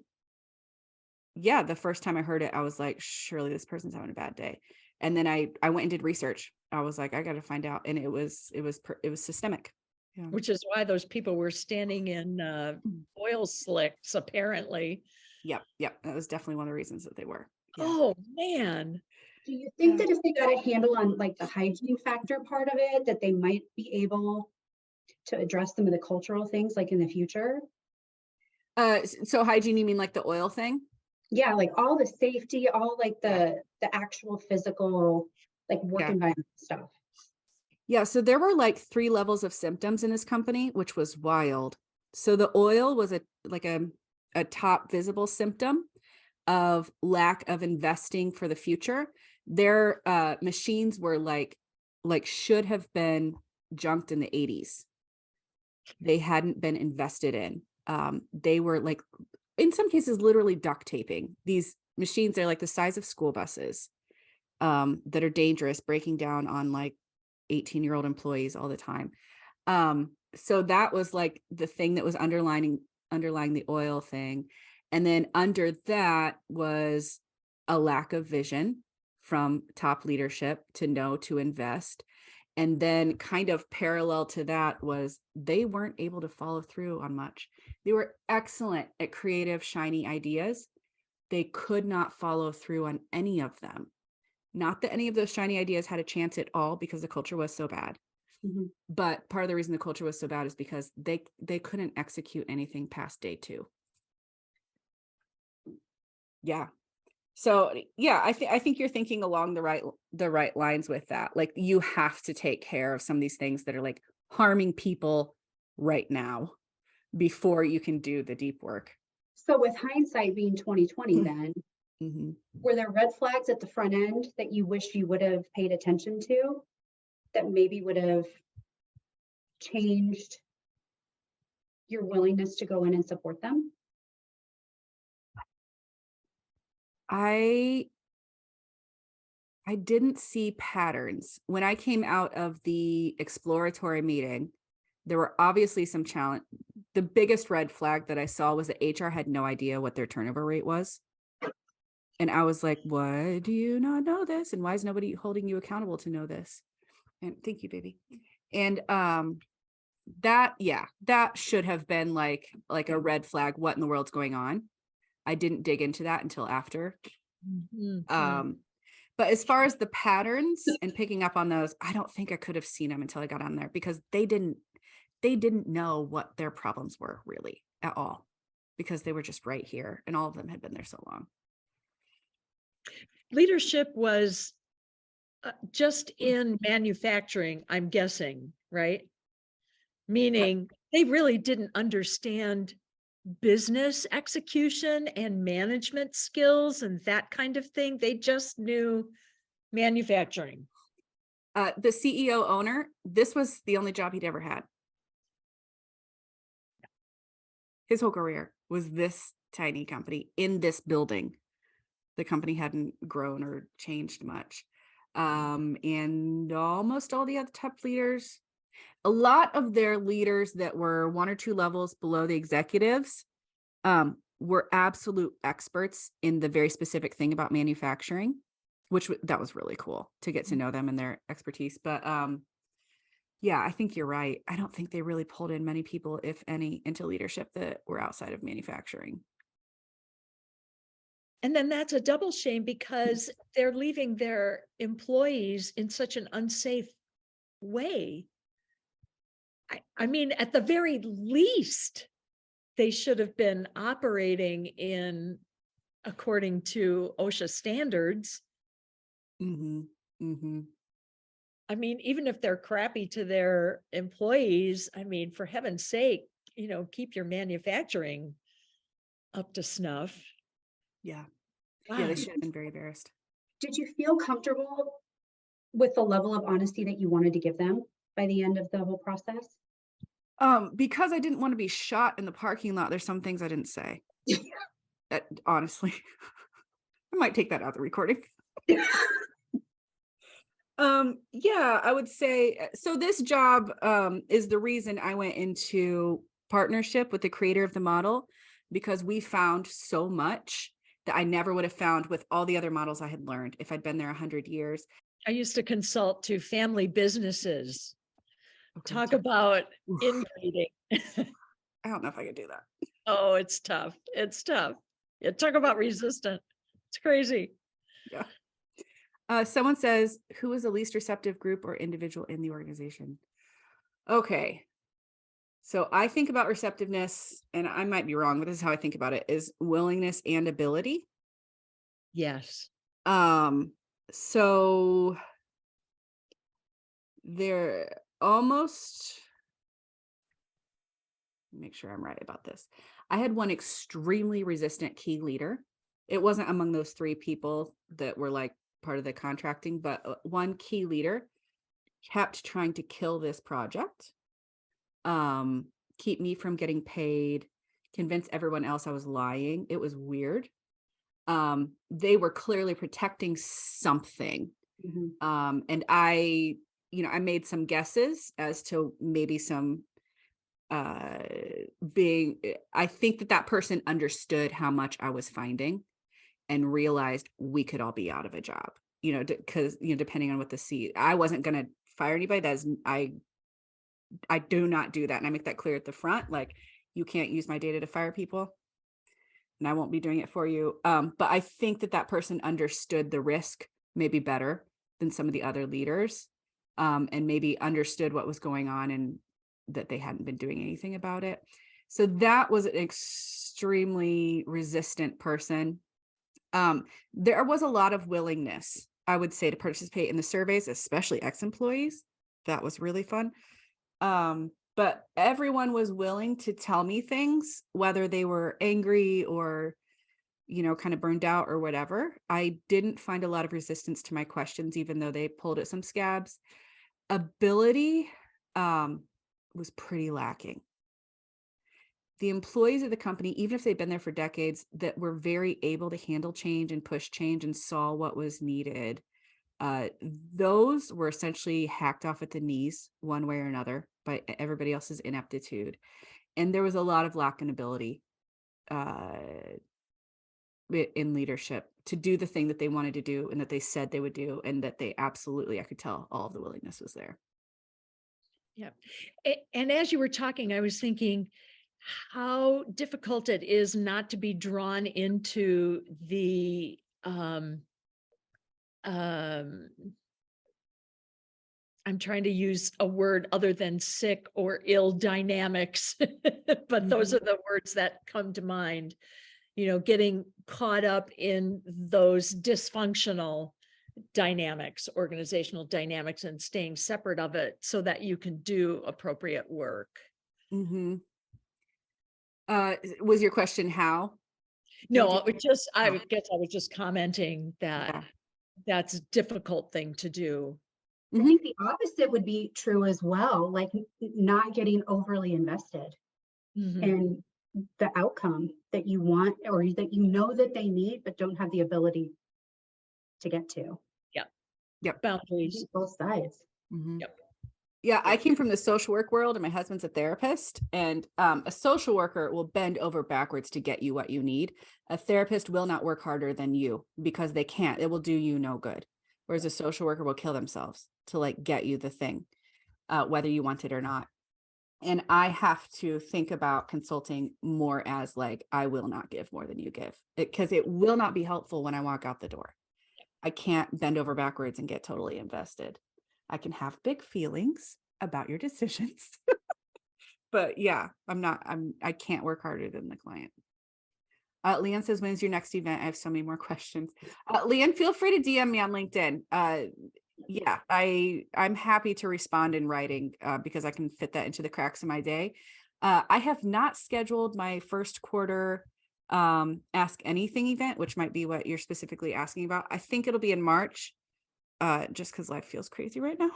first time I heard it, I was like, surely this person's having a bad day. And then I went and did research. I was like, I got to find out. And it was systemic. Yeah. Which is why those people were standing in oil slicks, apparently. Yep. That was definitely one of the reasons that they were. Yeah. Oh, man. Do you think that if they got a handle on like the hygiene factor part of it, that they might be able to address some of the cultural things like in the future? So hygiene, you mean like the oil thing? Yeah, like all the safety, all like the actual physical like work environment stuff. Yeah, so there were like 3 levels of symptoms in this company, which was wild. So the oil was a top visible symptom of lack of investing for the future. Their machines were like should have been junked in the 80s. They hadn't been invested in. They were like, in some cases, literally duct taping. These machines, they're like the size of school buses that are dangerous, breaking down on like 18-year-old employees all the time. So that was like the thing that was underlying the oil thing. And then under that was a lack of vision from top leadership to know to invest. And then kind of parallel to that was they weren't able to follow through on much. They were excellent at creative, shiny ideas. They could not follow through on any of them. Not that any of those shiny ideas had a chance at all because the culture was so bad. Mm-hmm. But part of the reason the culture was so bad is because they couldn't execute anything past day 2. Yeah. So yeah, I think you're thinking along the right lines with that. Like you have to take care of some of these things that are like harming people right now before you can do the deep work. So with hindsight being 2020 then, Mm-hmm. were there red flags at the front end that you wish you would have paid attention to that maybe would have changed your willingness to go in and support them? I didn't see patterns. When I came out of the exploratory meeting, there were obviously some challenge. The biggest red flag that I saw was that HR had no idea what their turnover rate was. And I was like, why do you not know this? And why is nobody holding you accountable to know this? And thank you, baby. And that should have been like a red flag. What in the world's going on? I didn't dig into that until after. Mm-hmm. But as far as the patterns and picking up on those, I don't think I could have seen them until I got on there because they didn't know what their problems were really at all because they were just right here and all of them had been there so long. Leadership was just in manufacturing, I'm guessing, right? Meaning they really didn't understand business execution and management skills and that kind of thing. They just knew manufacturing. The CEO owner, this was the only job he'd ever had. His whole career was this tiny company in this building. The company hadn't grown or changed much. And almost all the other top leaders, a lot of their leaders that were 1 or 2 levels below the executives were absolute experts in the very specific thing about manufacturing, that was really cool to get to know them and their expertise. But yeah, I think you're right. I don't think they really pulled in many people, if any, into leadership that were outside of manufacturing. And then that's a double shame because they're leaving their employees in such an unsafe way. I mean, at the very least, they should have been operating in according to OSHA standards. Mm-hmm. Mm-hmm. I mean, even if they're crappy to their employees, I mean, for heaven's sake, keep your manufacturing up to snuff. Yeah. Yeah, they God. should have been very embarrassed. Did you feel comfortable with the level of honesty that you wanted to give them by the end of the whole process? Because I didn't want to be shot in the parking lot, there's some things I didn't say. Honestly. I might take that out of the recording. Yeah, I would say, so this job is the reason I went into partnership with the creator of the model, because we found so much that I never would have found with all the other models I had learned if I'd been there 100 years. I used to consult to family businesses. Okay. Talk about Oof. inbreeding. I don't know if I could do that. Oh, it's tough. It's tough. Yeah, talk about resistant. It's crazy. Yeah. Someone says, who is the least receptive group or individual in the organization? Okay. So I think about receptiveness, and I might be wrong, but this is how I think about it, is willingness and ability. Yes. So they're almost, make sure I'm right about this. I had one extremely resistant key leader. It wasn't among those 3 people that were like part of the contracting, but one key leader kept trying to kill this project, keep me from getting paid, convince everyone else I was lying. It was weird. They were clearly protecting something. Mhm. And I made some guesses as to maybe some I think that person understood how much I was finding and realized we could all be out of a job, because, depending on what I wasn't going to fire anybody. I do not do that. And I make that clear at the front, like, you can't use my data to fire people, and I won't be doing it for you. But I think that person understood the risk maybe better than some of the other leaders, and maybe understood what was going on and that they hadn't been doing anything about it. So that was an extremely resistant person. There was a lot of willingness, I would say, to participate in the surveys, especially ex-employees. That was really fun. But everyone was willing to tell me things, whether they were angry or, kind of burned out or whatever. I didn't find a lot of resistance to my questions, even though they pulled at some scabs. Ability was pretty lacking. The employees of the company, even if they've been there for decades, that were very able to handle change and push change and saw what was needed, those were essentially hacked off at the knees one way or another by everybody else's ineptitude. And there was a lot of lack in ability in leadership to do the thing that they wanted to do and that they said they would do, and that they absolutely, I could tell all of the willingness was there. Yeah. And as you were talking, I was thinking how difficult it is not to be drawn into the I'm trying to use a word other than sick or ill dynamics, but those are the words that come to mind, getting caught up in those dysfunctional dynamics, organizational dynamics, and staying separate of it so that you can do appropriate work. Mm-hmm. Was your question how? No, I guess I was just commenting that Yeah. that's a difficult thing to do. I think the opposite would be true as well, like not getting overly invested in the outcome that you want or that that they need, but don't have the ability to get to. Yep. Boundaries. Both sides. Mm-hmm. Yep. Yeah, I came from the social work world, and my husband's a therapist, and a social worker will bend over backwards to get you what you need. A therapist will not work harder than you because they can't. It will do you no good. Whereas a social worker will kill themselves to like get you the thing, whether you want it or not. And I have to think about consulting more as like, I will not give more than you give, because it will not be helpful when I walk out the door. I can't bend over backwards and get totally invested. I can have big feelings about your decisions, But yeah, I can't work harder than the client. Leanne says, when's your next event? I have so many more questions. Leanne, feel free to DM me on LinkedIn. Yeah, I'm happy to respond in writing because I can fit that into the cracks of my day. I have not scheduled my first quarter Ask Anything event, which might be what you're specifically asking about. I think it'll be in March, just because life feels crazy right now.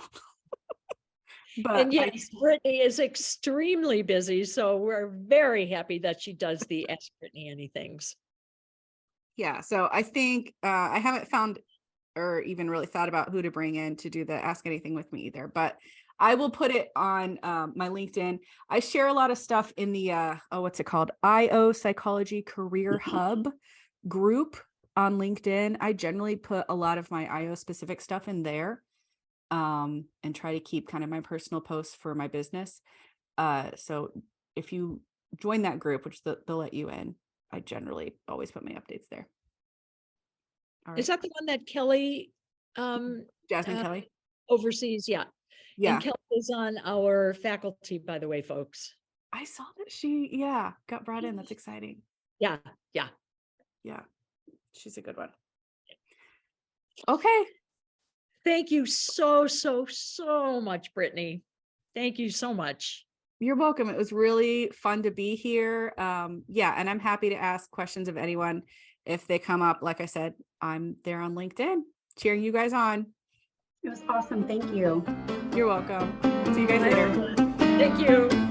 But And yes, Britni is extremely busy, so we're very happy that she does the Ask Britni Anythings. yeah, so I think I haven't found or even really thought about who to bring in to do the Ask Anything with me either, but I will put it on my LinkedIn. I share a lot of stuff in the what's it called? IO Psychology Career Hub group on LinkedIn. I generally put a lot of my IO specific stuff in there and try to keep kind of my personal posts for my business. So if you join that group, which they'll let you in, I generally always put my updates there. All right. Is that the one that Kelly Jasmine Kelly? oversees? Yeah. Yeah. And Kelly is on our faculty, by the way, folks. I saw that she, got brought in. That's exciting. Yeah. Yeah. Yeah. She's a good one. Okay. Thank you so much, Britni. Thank you so much. You're welcome. It was really fun to be here. Yeah. And I'm happy to ask questions of anyone if they come up. Like I said, I'm there on LinkedIn cheering you guys on. It was awesome. Thank you. You're welcome. See you guys later. Thank you.